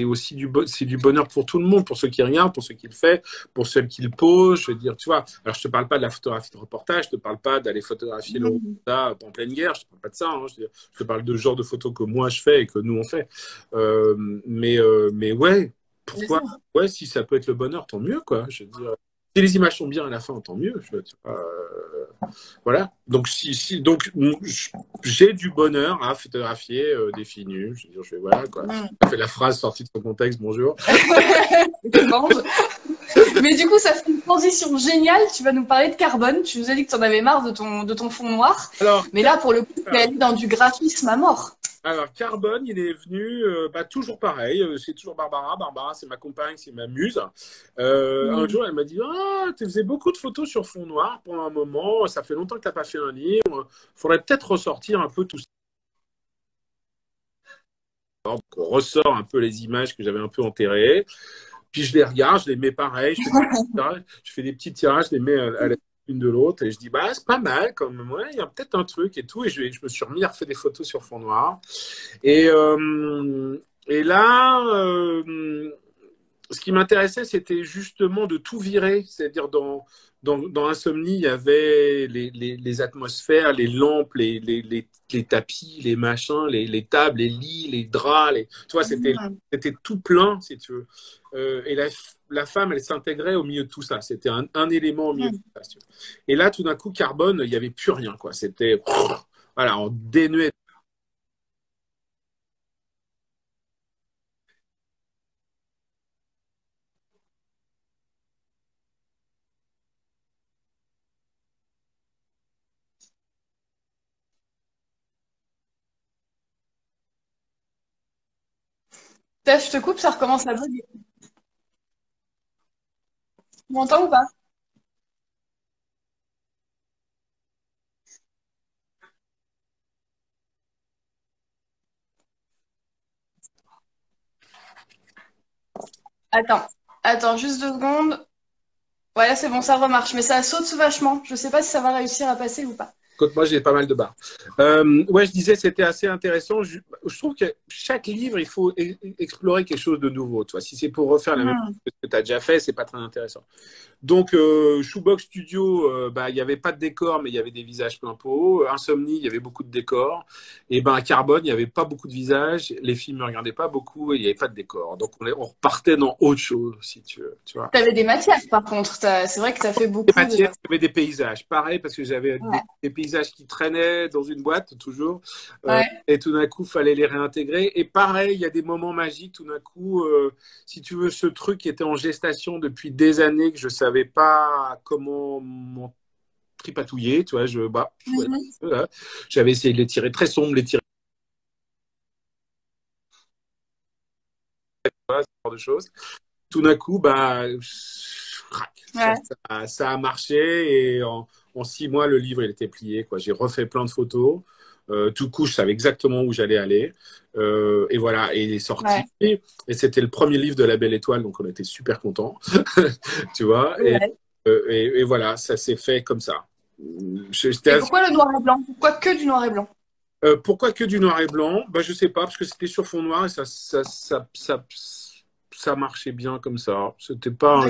B: aussi c'est du bonheur pour tout le monde, pour ceux qui regardent, pour ceux qui le font, pour ceux qui le posent, je veux dire, tu vois, alors je te parle pas de la photographie de reportage, je te parle pas d'aller photographier le
A: Hmm.
B: Rwanda en pleine guerre, je te parle pas de ça, hein, je te parle de ce genre de photos que moi je fais et que nous on fait. Euh, mais ouais,
A: Bien
B: pourquoi?
A: sûr.
B: Ouais, si ça peut être le bonheur, tant mieux, quoi. Je veux dire, si les images sont bien à la fin, tant mieux. Tu vois, voilà. Donc, donc j'ai du bonheur à photographier des filles nues. Je veux dire, voilà, quoi.
A: Hmm.
B: Ça fait la phrase sortie de son contexte, bonjour.
A: Étrange. Mais du coup, ça fait une transition géniale. Tu vas nous parler de carbone. Tu nous as dit que tu en avais marre de ton fond noir.
B: Alors,
A: Mais là, pour le coup, tu es allé dans du graphisme à mort.
B: Carbone, il est venu toujours pareil. C'est toujours Barbara. Barbara, c'est ma compagne, c'est ma muse. Un
A: Hmm.
B: jour, elle m'a dit ah, tu faisais beaucoup de photos sur fond noir pendant un moment. Ça fait longtemps que tu n'as pas fait un livre. Faudrait peut-être ressortir un peu tout ça. Donc, on ressort un peu les images que j'avais un peu enterrées. Puis je les regarde, je les mets pareil. Je fais des petits tirages, je les mets à la une de l'autre. Et je dis, bah, c'est pas mal quand même. Ouais, il y a peut-être un truc et tout. Et je me suis remis à refaire des photos sur fond noir. Et, euh, et là, ce qui m'intéressait, c'était justement de tout virer. C'est-à-dire, dans Insomnie, il y avait les atmosphères, les lampes, les tapis, les machins, les tables, les lits, les draps. Tu vois,
A: Hmm.
B: c'était tout plein, si tu veux. Et la femme, elle s'intégrait au milieu de tout ça. C'était un élément au milieu de
A: Hmm.
B: tout ça. Si tu veux. Et là, tout d'un coup, Carbone, il n'y avait plus rien, quoi. C'était, voilà, on dénuait.
A: Steph, je te coupe, ça recommence à bugger. Tu m'entends ou pas? Attends, attends, juste 2 secondes. Ouais, là, c'est bon, ça remarche, mais ça saute vachement. Je sais pas si ça va réussir à passer ou pas.
B: Écoute, moi, j'ai pas mal de barres. Ouais, je disais, c'était assez intéressant. Je trouve que chaque livre, il faut explorer quelque chose de nouveau. Tu vois. Si c'est pour refaire la même
A: Hmm.
B: chose que tu as déjà fait, c'est pas très intéressant. Donc, Shoebox Studio, bah, il n'y avait pas de décor, mais il y avait des visages plein pot. Insomnie, il y avait beaucoup de décors. Et ben, à Carbone, il n'y avait pas beaucoup de visages. Les films ne regardaient pas beaucoup et il n'y avait pas de décor. Donc, on repartait dans autre chose, si tu veux. Tu vois.
A: T'avais des matières, par contre. C'est vrai que t'as fait
B: Des
A: beaucoup de.
B: matières, il y avait des paysages. Pareil, parce que j'avais
A: Ouais.
B: des paysages qui traînaient dans une boîte, toujours.
A: Ouais.
B: Et tout d'un coup, il fallait les réintégrer. Et pareil, il y a des moments magiques. Tout d'un coup, si tu veux, ce truc qui était en gestation depuis des années, que je ne savais pas comment m'en tripatouiller, tu vois, voilà.
A: Mhm.
B: Voilà. J'avais essayé de les tirer très sombres, les tirer, ce genre de choses. Tout d'un coup, bah, crac,
A: Ouais.
B: ça a marché et en 6 mois, le livre il était plié. Quoi. J'ai refait plein de photos. Tout coup, je savais exactement où j'allais aller. Et voilà, et il est sorti.
A: Ouais.
B: Et c'était le premier livre de La Belle Étoile, donc on était super contents. Tu vois.
A: Ouais.
B: Et voilà, ça s'est fait comme ça. J'étais
A: Et
B: assez-
A: pourquoi le noir et blanc? Pourquoi que du noir et blanc?
B: Pourquoi que du noir et blanc? Bah, je sais pas, parce que c'était sur fond noir et ça marchait bien comme ça.
A: D'accord.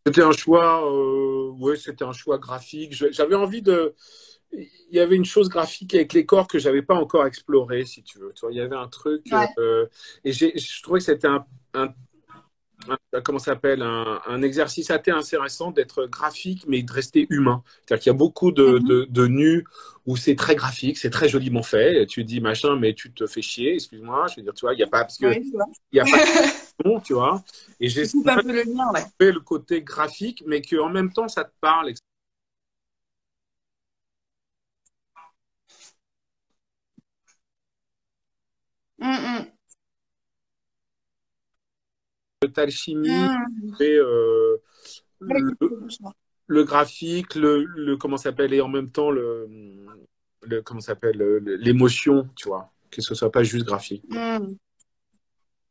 B: C'était un choix, ouais, c'était un choix graphique. J'avais envie de. Il y avait une chose graphique avec les corps que j'avais pas encore exploré, si tu veux. Tu vois, il y avait un truc,
A: Ouais.
B: et je trouvais que c'était comment ça s'appelle, un exercice assez intéressant d'être graphique, mais de rester humain. C'est-à-dire qu'il y a beaucoup
A: Mhm.
B: de nus où c'est très graphique, c'est très joliment fait. Et tu dis machin, mais tu te fais chier, excuse-moi. Je veux dire, tu vois, il y a pas parce que
A: Oui, tu vois.
B: il y a pas de nom, tu vois. Et j'ai
A: Tu coupes un peu le lien, ouais.
B: fait le côté graphique, mais qu'en même temps, ça te parle.
A: Mm,
B: L'alchimie,
A: mm.
B: et,
A: Ouais,
B: le, le graphique, comment ça s'appelle, et en même temps comment ça s'appelle, l'émotion, tu vois, que ce soit pas juste graphique, quoi.
A: mm,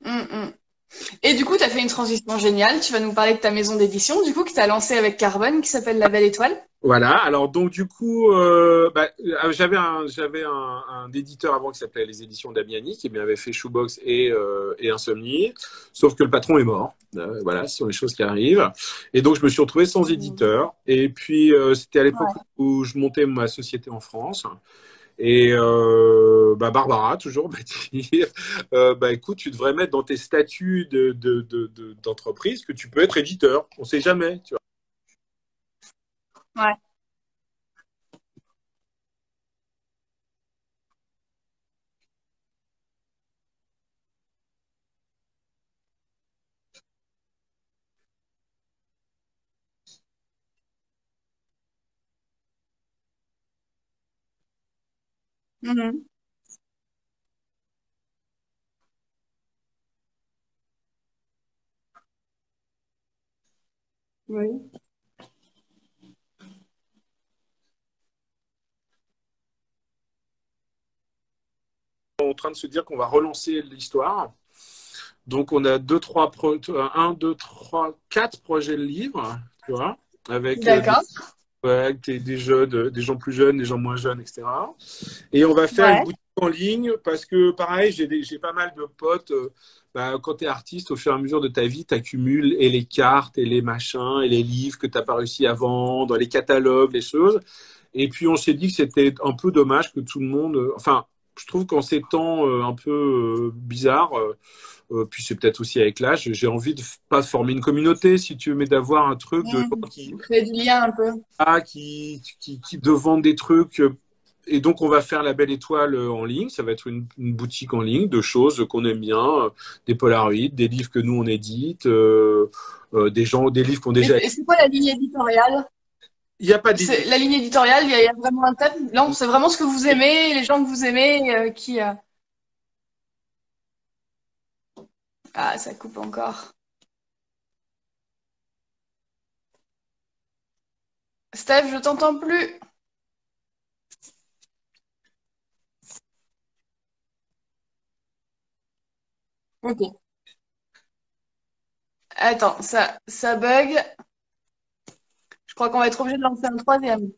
A: mm, mm. Et du coup, tu as fait une transition géniale. Tu vas nous parler de ta maison d'édition, du coup, que tu as lancée avec Carbone, qui s'appelle La Belle Étoile.
B: Voilà. Alors donc du coup, bah, un éditeur avant qui s'appelait les Éditions Damiani qui m'avait fait Shoebox et Insomnie. Sauf que le patron est mort. Voilà, ce sont les choses qui arrivent. Et donc je me suis retrouvé sans
A: Mm.
B: éditeur. Et puis c'était à l'époque
A: Ouais.
B: où je montais ma société en France. Et bah Barbara, toujours, m'a dit, bah écoute, tu devrais mettre dans tes statuts d'entreprise que tu peux être éditeur. On sait jamais, tu vois.
A: Ouais. Mhm. Oui.
B: En train de se dire qu'on va relancer l'histoire. Donc, on a un, deux, trois, quatre projets de livres, tu vois, avec
A: D'accord.
B: ouais, avec des jeunes, des gens plus jeunes, des gens moins jeunes, etc. Et on va faire une
A: Ouais.
B: boutique en ligne parce que, pareil, j'ai pas mal de potes. Bah, quand tu es artiste, au fur et à mesure de ta vie, tu accumules et les cartes et les machins et les livres que tu n'as pas réussi à vendre, les catalogues, les choses. Et puis, on s'est dit que c'était un peu dommage que tout le monde. Enfin, je trouve qu'en ces temps un peu bizarres, puis c'est peut-être aussi avec l'âge, j'ai envie de pas former une communauté, si tu veux, mais d'avoir un truc de gens
A: Mm. Créer du lien un peu.
B: qui te vendent des trucs. Et donc, on va faire la Belle Étoile en ligne. Ça va être une boutique en ligne de choses qu'on aime bien, des Polaroids, des livres que nous on édite, des livres qu'on déjà.
A: Et c'est quoi la ligne éditoriale?
B: Il n'y a pas de
A: C'est la ligne éditoriale, il y a vraiment un thème. Non, c'est vraiment ce que vous aimez, les gens que vous aimez, qui. Ah, ça coupe encore. Steph, je t'entends plus. Ok. Attends, ça bug. Je crois qu'on va être obligé de lancer un troisième.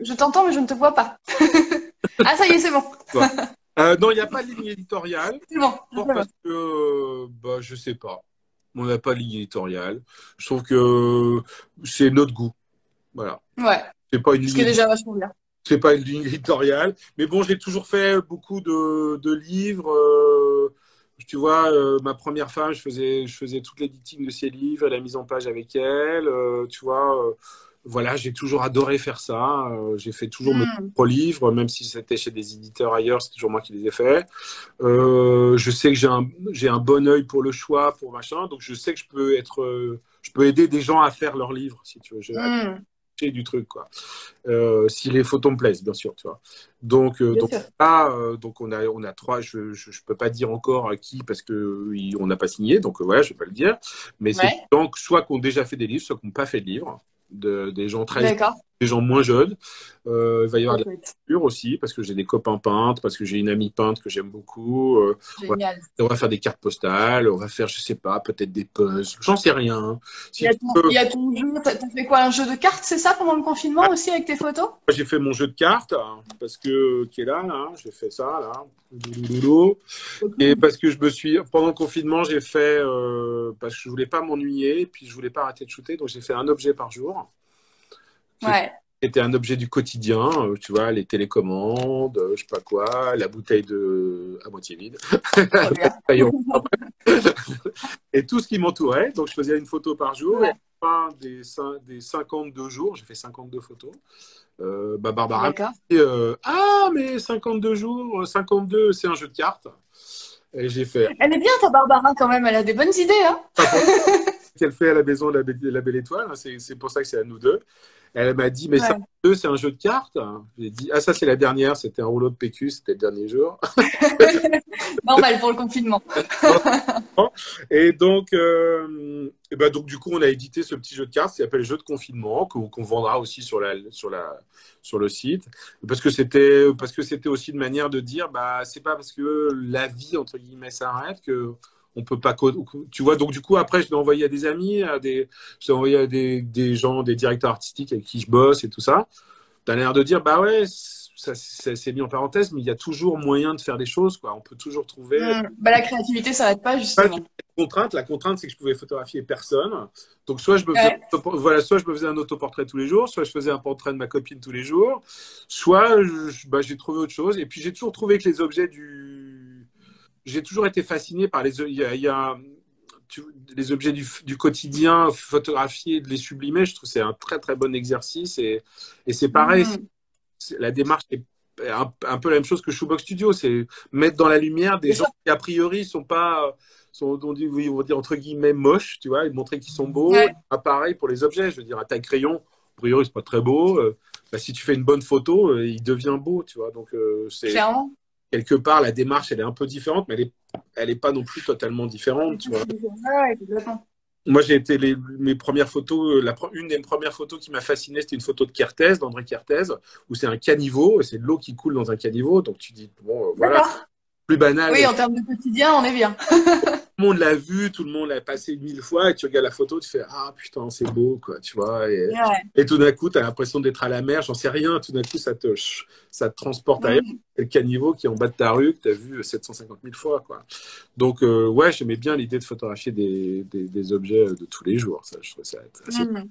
A: Je t'entends, mais je ne te vois pas. Ah, ça y est, c'est bon.
B: Ouais. Non, il n'y a pas de ligne éditoriale.
A: C'est bon. C'est bon.
B: Parce que, bah, je sais pas. On n'a pas de ligne éditoriale. Je trouve que c'est notre goût. Voilà.
A: Ouais.
B: C'est pas une
A: Ce qui est
B: ligne,
A: déjà vachement bien.
B: c'est pas une ligne éditoriale. Mais bon, j'ai toujours fait beaucoup de livres. Tu vois, ma première femme, je faisais toute l'éditing de ses livres et la mise en page avec elle. Tu vois, voilà, j'ai toujours adoré faire ça. J'ai fait toujours mes
A: Hmm.
B: propres livres, même si c'était chez des éditeurs ailleurs, c'est toujours moi qui les ai faits. Je sais que j'ai un bon œil pour le choix, pour machin, donc je sais que je peux aider des gens à faire leurs livres, si tu veux. J'ai
A: Hmm.
B: acheté du truc, quoi. Si les photos me plaisent, bien sûr, tu vois.
A: Bien
B: Donc
A: sûr.
B: là, donc on a trois. Je peux pas dire encore à qui parce que on n'a pas signé, donc voilà, je vais pas le dire. Mais c'est
A: Ouais.
B: donc soit qui ont déjà fait des livres, soit qui n'ont pas fait de livres, des gens très,
A: D'accord.
B: des gens moins jeunes. Il va y avoir de la
A: Écoute,
B: peinture aussi parce que j'ai des copains peintres, parce que j'ai une amie peintre que j'aime beaucoup. Voilà.
A: génial.
B: On va faire des cartes postales, on va faire, je sais pas, peut-être des puzzles, j'en sais rien, hein. Si tu
A: Il
B: veux,
A: y a ton jeu. T'as fait quoi? Un jeu de cartes, c'est ça, pendant le confinement aussi, avec tes photos?
B: j'ai fait mon jeu de cartes parce que qui est là, là, j'ai fait ça là, Douloulou.
A: Trop
B: Et
A: cool.
B: parce que je me suis pendant le confinement, j'ai fait parce que je voulais pas m'ennuyer, puis je voulais pas arrêter de shooter, donc j'ai fait un objet par jour qui
A: Ouais.
B: était un objet du quotidien, tu vois, les télécommandes, je sais pas quoi, la bouteille de à moitié vide,
A: Trop bien.
B: et tout ce qui m'entourait. Donc je faisais une photo par jour et à
A: Ouais.
B: la fin des 52 jours, j'ai fait 52 photos. Bah Barbara m'a
A: D'accord.
B: dit ah, mais 52 jours, 52, c'est un jeu de cartes. Et j'ai fait
A: Elle est bien, ta Barbara, quand même. Elle a des bonnes idées, hein?
B: pas pour qu'elle fait à la maison de la Belle Étoile, hein, c'est pour ça que c'est à nous deux. Elle m'a dit, mais
A: Ouais.
B: 52, c'est un jeu de cartes. J'ai dit, ah, ça, c'est la dernière, c'était un rouleau de PQ, c'était le dernier jour.
A: Normal pour le confinement.
B: Et donc, et ben donc, du coup, on a édité ce petit jeu de cartes qui s'appelle Jeu de confinement, qu'on vendra aussi sur le site. Parce que c'était aussi une manière de dire, bah, c'est pas parce que la vie, entre guillemets, s'arrête que on peut pas, tu vois. Donc, du coup, après, je l'ai envoyé à des amis, je l'ai envoyé à des gens, des directeurs artistiques avec qui je bosse et tout ça. T'as l'air de dire, bah ouais, ça, c'est mis en parenthèse, mais il y a toujours moyen de faire des choses, quoi. On peut toujours trouver.
A: Bah, la créativité s'arrête pas,
B: Pas qu'il y
A: justement.
B: ait de contrainte. La contrainte, c'est que je pouvais photographier personne. Donc, soit je me faisais,
A: Ouais.
B: voilà, soit je me faisais un autoportrait tous les jours, soit je faisais un portrait de ma copine tous les jours, soit bah, j'ai trouvé autre chose. Et puis, j'ai toujours trouvé que les objets j'ai toujours été fasciné par il y a les objets du quotidien, photographier, de les sublimer. Je trouve que c'est un très, très bon exercice. Et c'est pareil,
A: Hmm.
B: la démarche est un peu la même chose que Shoebox Studio, c'est mettre dans la lumière des
A: Bien
B: gens
A: sûr.
B: qui a priori sont pas on va dire entre guillemets moches, tu vois, et montrer qu'ils sont beaux.
A: Ouais.
B: Ah, pareil pour les objets, je veux dire à taille crayon, a priori c'est pas très beau. Bah, si tu fais une bonne photo, il devient beau, tu vois. Donc c'est
A: Clairement.
B: quelque part la démarche, elle est un peu différente, mais elle est pas non plus totalement différente, tu vois.
A: Ouais, ouais, complètement.
B: Moi, j'ai été mes premières photos. Une des premières photos qui m'a fasciné, c'était une photo de Kertész, d'André Kertész, où c'est un caniveau, et c'est de l'eau qui coule dans un caniveau. Donc tu dis, bon, voilà,
A: D'accord.
B: plus banal, mais
A: Oui, en termes de quotidien, on est bien.
B: tout le monde l'a vu, tout le monde l'a passé 1000 fois, et tu regardes la photo, tu fais, ah putain, c'est beau, quoi, tu vois.
A: Ouais.
B: Et tout d'un coup, tu as l'impression d'être à la mer, j'en sais rien, tout d'un coup, ça te transporte ailleurs.
A: Hmm.
B: C'est le caniveau qui est en bas de ta rue, que tu as vu 750 000 fois, quoi. Donc, ouais, j'aimais bien l'idée de photographier des objets de tous les jours. Ça, je trouve ça assez.
A: Hmm.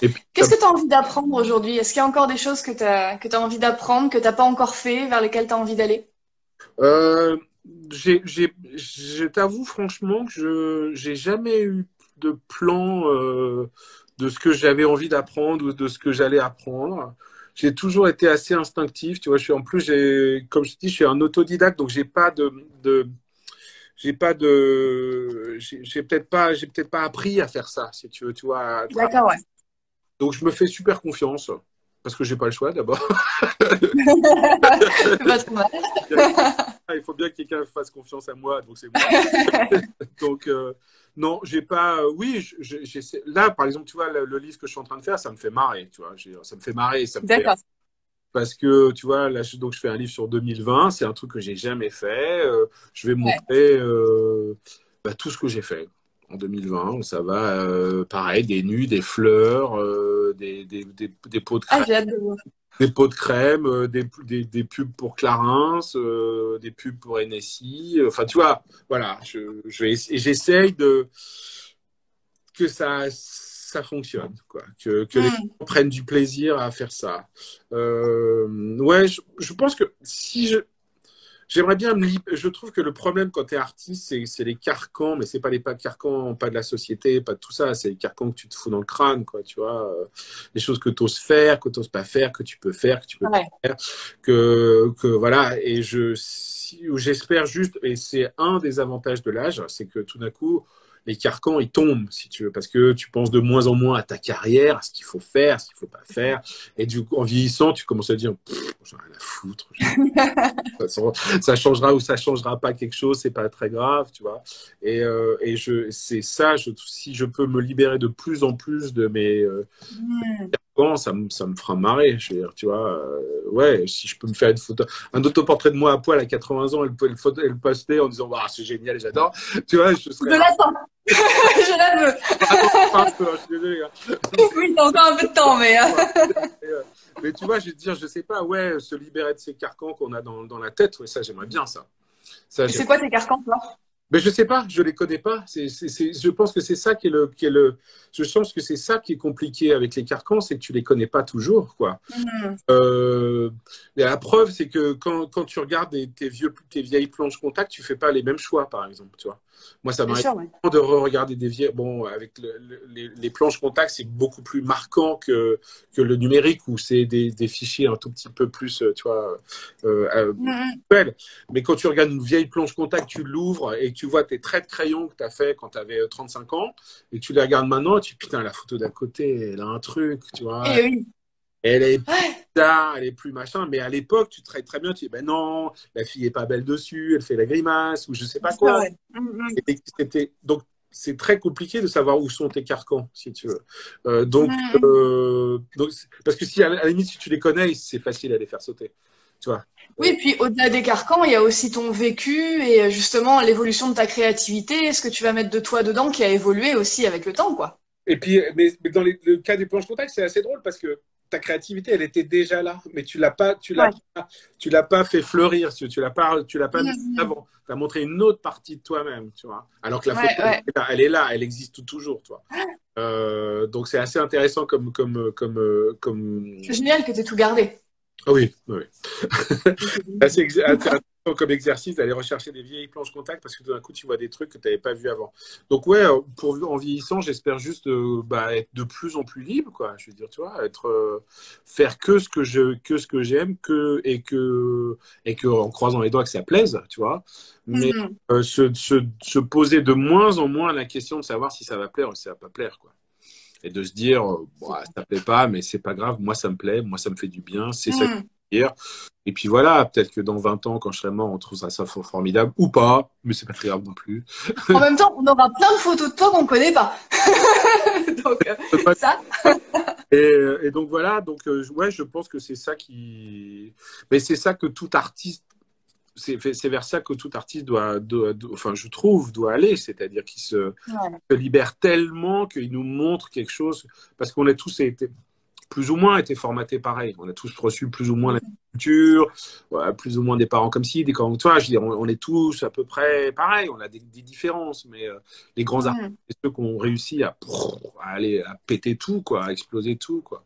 B: Et puis,
A: Qu'est-ce que tu as envie d'apprendre aujourd'hui? Est-ce qu'il y a encore des choses que tu envie d'apprendre, que tu pas encore fait, vers lesquelles tu as envie d'aller?
B: euh, je t'avoue franchement que j'ai jamais eu de plan de ce que j'avais envie d'apprendre ou de ce que j'allais apprendre. J'ai toujours été assez instinctif, tu vois. En plus, comme je te dis, je suis un autodidacte, donc j'ai peut-être pas appris à faire ça, si tu veux, tu vois.
A: D'accord, ouais.
B: Donc, je me fais super confiance parce que j'ai pas le choix d'abord.
A: C'est pas trop mal.
B: il faut bien que quelqu'un fasse confiance à moi, donc c'est moi. Donc, non, j'ai pas. Oui, là, par exemple, tu vois, le livre que je suis en train de faire, ça me fait marrer, tu vois. Ça me fait marrer, ça me fait.
A: D'accord.
B: Parce que, tu vois, là, donc je fais un livre sur 2020, c'est un truc que j'ai jamais fait. Je vais
A: Ouais.
B: montrer tout ce que j'ai fait en 2020. Ça va, pareil, des nus, des fleurs, des pots de
A: Ah,
B: crème.
A: j'ai hâte de voir.
B: Des pots de crème, des pubs pour Clarins, des pubs pour NSI. Enfin, tu vois, voilà, j'essaye que ça fonctionne, quoi. Que les
A: Hmm.
B: gens prennent du plaisir à faire ça. Ouais, je pense que si je, j'aimerais bien me libérer. Je trouve que le problème quand tu es artiste, c'est les carcans, mais c'est pas les pas carcans, pas de la société, pas de tout ça. C'est les carcans que tu te fous dans le crâne, quoi. Tu vois, les choses que tu oses faire, que tu n'oses pas faire, que tu peux faire, que tu peux pas
A: Ouais.
B: faire, que voilà. Et j'espère juste, et c'est un des avantages de l'âge, c'est que tout d'un coup, les carcans, ils tombent, si tu veux, parce que tu penses de moins en moins à ta carrière, à ce qu'il faut faire, à ce qu'il faut pas faire. Et du coup, en vieillissant, tu commences à dire, j'en ai rien à foutre. De toute façon, ça changera ou ça changera pas quelque chose, c'est pas très grave, tu vois. C'est ça, si je peux me libérer de plus en plus de mes
A: Hmm.
B: bon, ça me fera marrer. Je veux dire, tu vois, ouais, si je peux me faire une photo, un autoportrait de moi à poil à 80 ans et le poster en disant, ah, c'est génial, j'adore, tu vois, je serais
A: Je l'attends. Je la veux.
B: je suis désolé. Hein.
A: Oui, t'as encore un peu de temps, mais.
B: Mais tu vois, je veux dire, je sais pas, ouais, se libérer de ces carcans qu'on a dans la tête, ouais, ça, j'aimerais bien ça. Ça,
A: C'est quoi tes carcans, toi?
B: mais je sais pas, je les connais pas. Je pense que c'est ça je pense que c'est ça qui est compliqué avec les carcans, c'est que tu les connais pas toujours, quoi.
A: Hmm.
B: Et la preuve, c'est que quand tu regardes tes vieilles planches contact, tu fais pas les mêmes choix, par exemple, tu vois. Moi, ça
A: Bien
B: m'arrive
A: sûr, oui.
B: de re-regarder des vieilles. Bon, avec les planches contact, c'est beaucoup plus marquant que le numérique où c'est des fichiers un tout petit peu plus, tu vois,
A: Hmm.
B: belles. Mais quand tu regardes une vieille planche contact, tu l'ouvres et tu vois tes traits de crayon que tu as fait quand tu avais 35 ans et tu les regardes maintenant, et tu putain, la photo d'à côté, elle a un truc, tu vois.
A: Et oui.
B: Elle est plus
A: Ouais.
B: tard, elle est plus machin, mais à l'époque, tu traites très bien, tu dis, ben non, la fille est pas belle dessus, elle fait la grimace, ou je sais pas
A: C'est
B: quoi.
A: vrai. Hmm.
B: Donc, c'est très compliqué de savoir où sont tes carcans, si tu veux.
A: Hmm.
B: Parce que si, à la limite, si tu les connais, c'est facile à les faire sauter, tu vois.
A: Oui, et puis au-delà des carcans, il y a aussi ton vécu et justement l'évolution de ta créativité, ce que tu vas mettre de toi dedans qui a évolué aussi avec le temps, quoi.
B: Et puis, mais dans le cas des planches contact, c'est assez drôle parce que ta créativité, elle était déjà là, mais
A: Ouais.
B: tu l'as pas fait fleurir, tu l'as pas mis en
A: Hmm.
B: avant. Tu as montré une autre partie de toi-même, tu vois. Alors que la photo,
A: Ouais, ouais.
B: elle est là, elle existe toujours, tu vois. Donc c'est assez intéressant comme.
A: C'est génial que tu aies tout gardé.
B: Ah oui, oui.
A: C'est génial.
B: Assez intéressant comme exercice d'aller rechercher des vieilles planches contact parce que tout d'un coup tu vois des trucs que tu n'avais pas vu avant. Donc ouais, en vieillissant, j'espère juste être de plus en plus libre, quoi. Je veux dire, tu vois, faire que ce que j'aime, et que en croisant les doigts que ça plaise, tu vois. Mais
A: Hmm.
B: se poser de moins en moins la question de savoir si ça va plaire ou si ça va pas plaire, quoi. Et de se dire, bon, ça plaît pas, mais c'est pas grave, moi ça me plaît, moi ça me fait du bien, c'est ça que
A: Hmm.
B: je veux dire. Et puis voilà, peut-être que dans 20 ans, quand je serai mort, on trouvera ça formidable, ou pas, mais c'est pas très grave non plus.
A: En même temps, on aura plein de photos de toi qu'on connaît pas. Donc, ça.
B: Et donc voilà, donc ouais, je pense que c'est ça qui. Mais c'est ça que tout artiste. C'est vers ça que tout artiste enfin, je trouve, doit aller, c'est-à-dire qu'il
A: Ouais.
B: se libère tellement qu'il nous montre quelque chose, parce qu'on a tous été plus ou moins été formatés pareil. On a tous reçu plus ou moins la culture, voilà, plus ou moins des parents comme ci, des parents comme toi. Je veux dire, on est tous à peu près pareil. On a des différences, mais les grands artistes,
A: Hmm.
B: c'est ceux qui ont réussi à aller à péter tout, quoi, à exploser tout, quoi.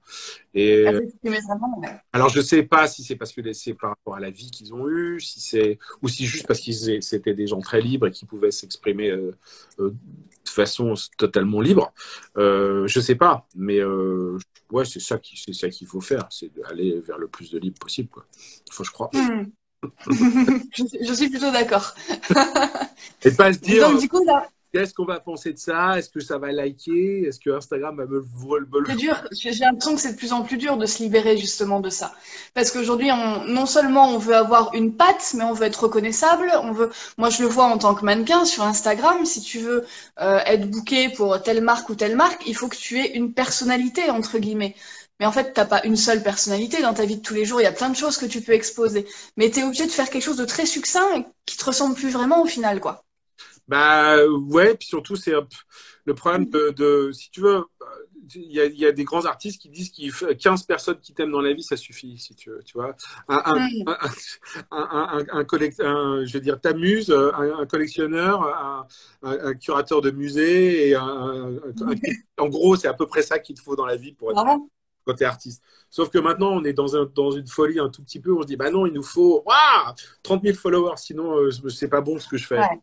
B: Et
A: À t'exprimer vraiment, ouais.
B: alors, je sais pas si c'est parce que c'est par rapport à la vie qu'ils ont eue, si c'est ou si juste parce qu'ils c'était des gens très libres et qui pouvaient s'exprimer de façon totalement libre. Je sais pas, mais ouais, c'est ça qu'il faut faire, c'est d'aller vers le plus de libre possible, quoi. Faut, je crois.
A: Hmm. Je suis plutôt d'accord.
B: Et pas se
A: Et
B: dire,
A: donc, du coup, là.
B: qu'est-ce qu'on va penser de ça? Est-ce que ça va liker? Est-ce que Instagram va me le...
A: C'est dur. J'ai l'impression que c'est de plus en plus dur de se libérer justement de ça. Parce qu'aujourd'hui, non seulement on veut avoir une patte, mais on veut être reconnaissable. Moi, je le vois en tant que mannequin sur Instagram. Si tu veux être booké pour telle marque ou telle marque, il faut que tu aies une personnalité entre guillemets. Mais en fait, t'as pas une seule personnalité dans ta vie de tous les jours. Il y a plein de choses que tu peux exposer. Mais t'es obligé de faire quelque chose de très succinct et qui te ressemble plus vraiment au final, quoi.
B: Bah ouais, puis surtout, c'est le problème si tu veux, il y a des grands artistes qui disent qu'il faut 15 personnes qui t'aiment dans la vie, ça suffit, si tu veux, tu vois.
A: Hmm.
B: Je veux dire, ta muse, un collectionneur, un curateur de musée, en gros, c'est à peu près ça qu'il te faut dans la vie pour être
A: Marrant.
B: quand tu es artiste. Sauf que maintenant, on est dans une folie un tout petit peu. On se dit, bah non, il nous faut 30 000 followers, sinon, c'est pas bon ce que je fais.
A: Ouais.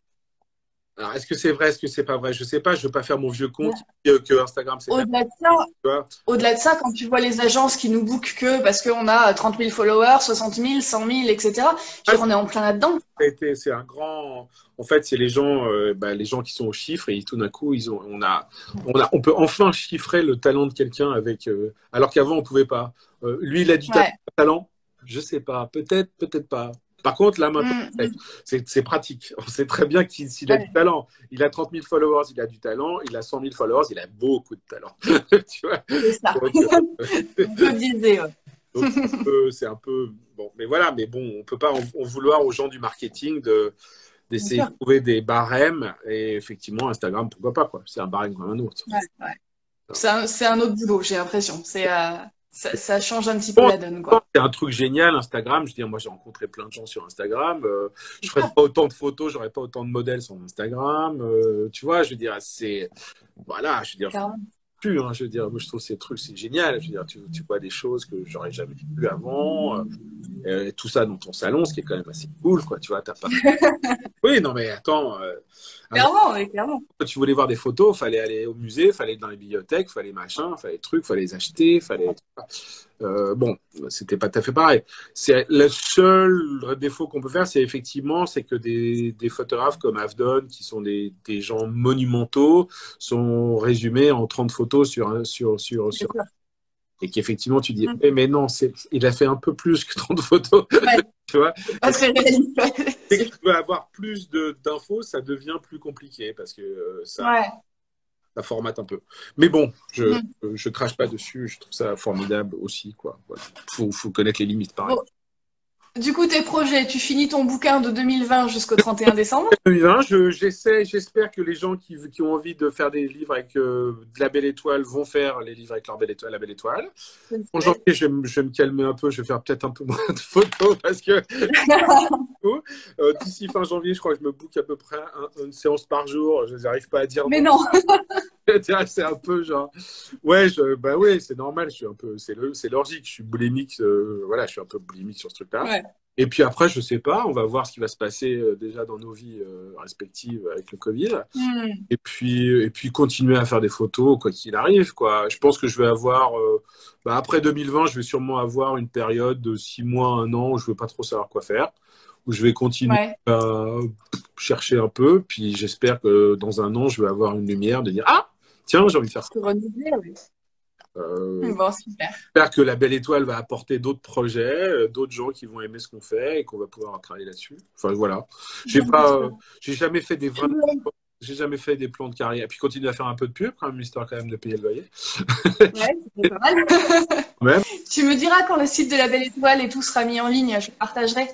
B: Alors, est-ce que c'est vrai, est-ce que c'est pas vrai? Je sais pas, je veux pas faire mon vieux con qui dit que Instagram, c'est merde.
A: Au-delà de ça,
B: Tu vois.
A: Au-delà de ça, quand tu vois les agences qui nous bookent que parce qu'on a 30 000 followers, 60 000, 100 000, etc., je veux dire, on est en plein là-dedans.
B: C'est un grand. En fait, c'est les gens qui sont aux chiffres et tout d'un coup, on peut enfin chiffrer le talent de quelqu'un alors qu'avant on pouvait pas. Lui, il a du
A: Ouais.
B: talent. Je sais pas. Peut-être, peut-être pas. Par contre, là maintenant,
A: Mm, mm.
B: c'est pratique. On sait très bien s'il a du
A: Ouais,
B: talent. Il a 30 000 followers, il a du talent. Il a 100 000 followers, il a beaucoup de talent. Tu vois.
A: c'est ça.
B: Donc,
A: On peut viser, ouais.
B: donc, c'est un peu bon. Mais voilà. Mais bon, on peut pas en vouloir aux gens du marketing
A: Bien
B: d'essayer
A: sûr.
B: de trouver des barèmes. Et effectivement, Instagram, pourquoi pas, quoi. C'est un barème comme un autre.
A: Ouais, ouais. C'est un autre boulot, j'ai l'impression. Ça change un petit peu
B: Bon,
A: la donne, quoi.
B: c'est un truc génial, Instagram. Je veux dire, moi, j'ai rencontré plein de gens sur Instagram. Je
A: C'est
B: ferais
A: ça.
B: pas autant de photos, j'aurais pas autant de modèles sur Instagram. Tu vois, je veux dire, voilà, je veux dire,
A: Clairement.
B: plus, hein, je veux dire, moi, je trouve ces trucs, c'est génial. Je veux dire, tu vois des choses que j'aurais jamais vues avant. Tout ça dans ton salon, ce qui est quand même assez cool, quoi. Tu vois, t'as pas. Oui, non, mais attends. Avant,
A: Clairement, oui, clairement.
B: quand tu voulais voir des photos, fallait aller au musée, fallait être dans les bibliothèques, fallait machin, fallait trucs, fallait les acheter, fallait. Bon, c'était pas tout à fait pareil. C'est le seul défaut qu'on peut faire, c'est que des photographes comme Avdon, qui sont des gens monumentaux, sont résumés en 30 photos
A: C'est sûr.
B: et qu'effectivement tu dis,
A: Mm.
B: mais non, il a fait un peu plus que 30 photos,
A: Ouais,
B: tu vois.
A: c'est pas très réaliste.
B: Dès que tu veux avoir plus d'infos, ça devient plus compliqué parce que
A: Ouais.
B: ça formate un peu. Mais bon,
A: Mm.
B: je crache pas dessus, je trouve ça formidable aussi, quoi. Voilà. Faut connaître les limites, pareil.
A: Bon, du coup, tes projets, tu finis ton bouquin de 2020 jusqu'au 31 décembre?
B: 2020, j'espère que les gens qui ont envie de faire des livres avec de la belle étoile vont faire les livres avec leur belle étoile, la belle étoile.
A: Je le
B: En
A: souhaite.
B: janvier, je vais me calmer un peu, je vais faire peut-être un peu moins de photos parce que d'ici fin janvier, je crois que je me book à peu près une séance par jour. Je n'arrive pas à dire
A: Mais
B: non.
A: non.
B: C'est un peu genre, ouais, bah ouais, c'est normal, je suis un peu, c'est logique, je suis boulimique, voilà, je suis un peu boulimique sur ce truc-là.
A: Ouais.
B: Et puis après, je sais pas, on va voir ce qui va se passer déjà dans nos vies respectives avec le Covid.
A: Mm.
B: Et puis continuer à faire des photos, quoi qu'il arrive, quoi. Je pense que je vais avoir, après 2020, je vais sûrement avoir une période de 6 mois, un an où je vais pas trop savoir quoi faire, où je vais continuer
A: Ouais.
B: à chercher un peu, puis j'espère que dans un an, je vais avoir une lumière de dire, ah, tiens, j'ai envie de faire ça.
A: Se renouveler, oui.
B: Euh,
A: Bon, super.
B: J'espère que la belle étoile va apporter d'autres projets, d'autres gens qui vont aimer ce qu'on fait et qu'on va pouvoir travailler là-dessus. Enfin voilà. J'ai
A: J'en doute
B: pas,
A: pas.
B: j'ai jamais fait j'ai jamais fait des plans de carrière. Et puis continuer à faire un peu de pub, quand même, histoire quand même de payer le loyer.
A: Ouais, c'était pas mal.
B: Même.
A: Tu me diras quand le site de la Belle Étoile et tout sera mis en ligne, je le partagerai.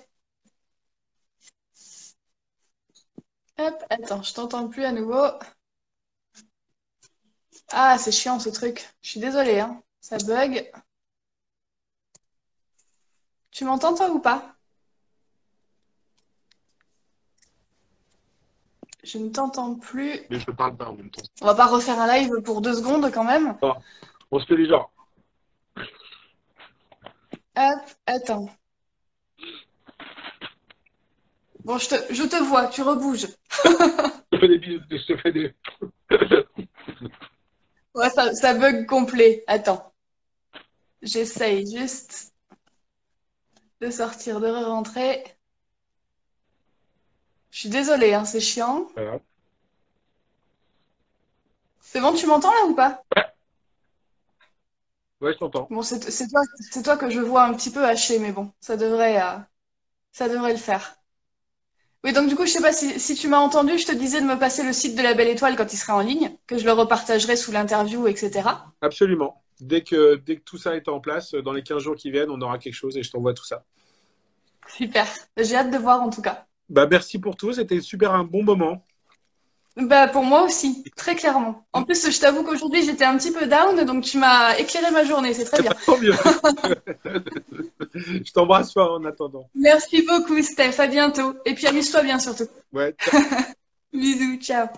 A: Hop, attends, je t'entends plus à nouveau. Ah, c'est chiant ce truc. Je suis désolée, hein. Ça bug. Tu m'entends toi ou pas? Je ne t'entends plus.
B: Mais je parle pas en même temps.
A: On va pas refaire un live pour 2 secondes quand même.
B: Ah, on se fait du genre.
A: Hop, attends. Bon, je te vois, tu rebouges.
B: Je te fais des bisous, je te fais des.
A: Ouais, ça bug complet. Attends. J'essaye juste de sortir, de re-rentrer. Je suis désolée, hein, c'est chiant.
B: Voilà.
A: C'est bon, tu m'entends là ou pas?
B: Ouais, je t'entends.
A: Bon, c'est toi que je vois un petit peu haché, mais bon, ça devrait le faire. Oui, donc du coup, je sais pas si tu m'as entendu, je te disais de me passer le site de la Belle Étoile quand il sera en ligne, que je le repartagerai sous l'interview, etc.
B: Absolument. Dès que tout ça est en place, dans les 15 jours qui viennent, on aura quelque chose et je t'envoie tout ça.
A: Super. J'ai hâte de voir en tout cas.
B: Bah, merci pour tout. C'était super un bon moment.
A: Bah, pour moi aussi, très clairement. En plus, je t'avoue qu'aujourd'hui, j'étais un petit peu down, donc tu m'as éclairé ma journée, c'est très bien.
B: Tant mieux. Je t'embrasse fort en attendant.
A: Merci beaucoup, Steph. À bientôt. Et puis, amuse-toi bien surtout.
B: Ouais.
A: Bisous, ciao.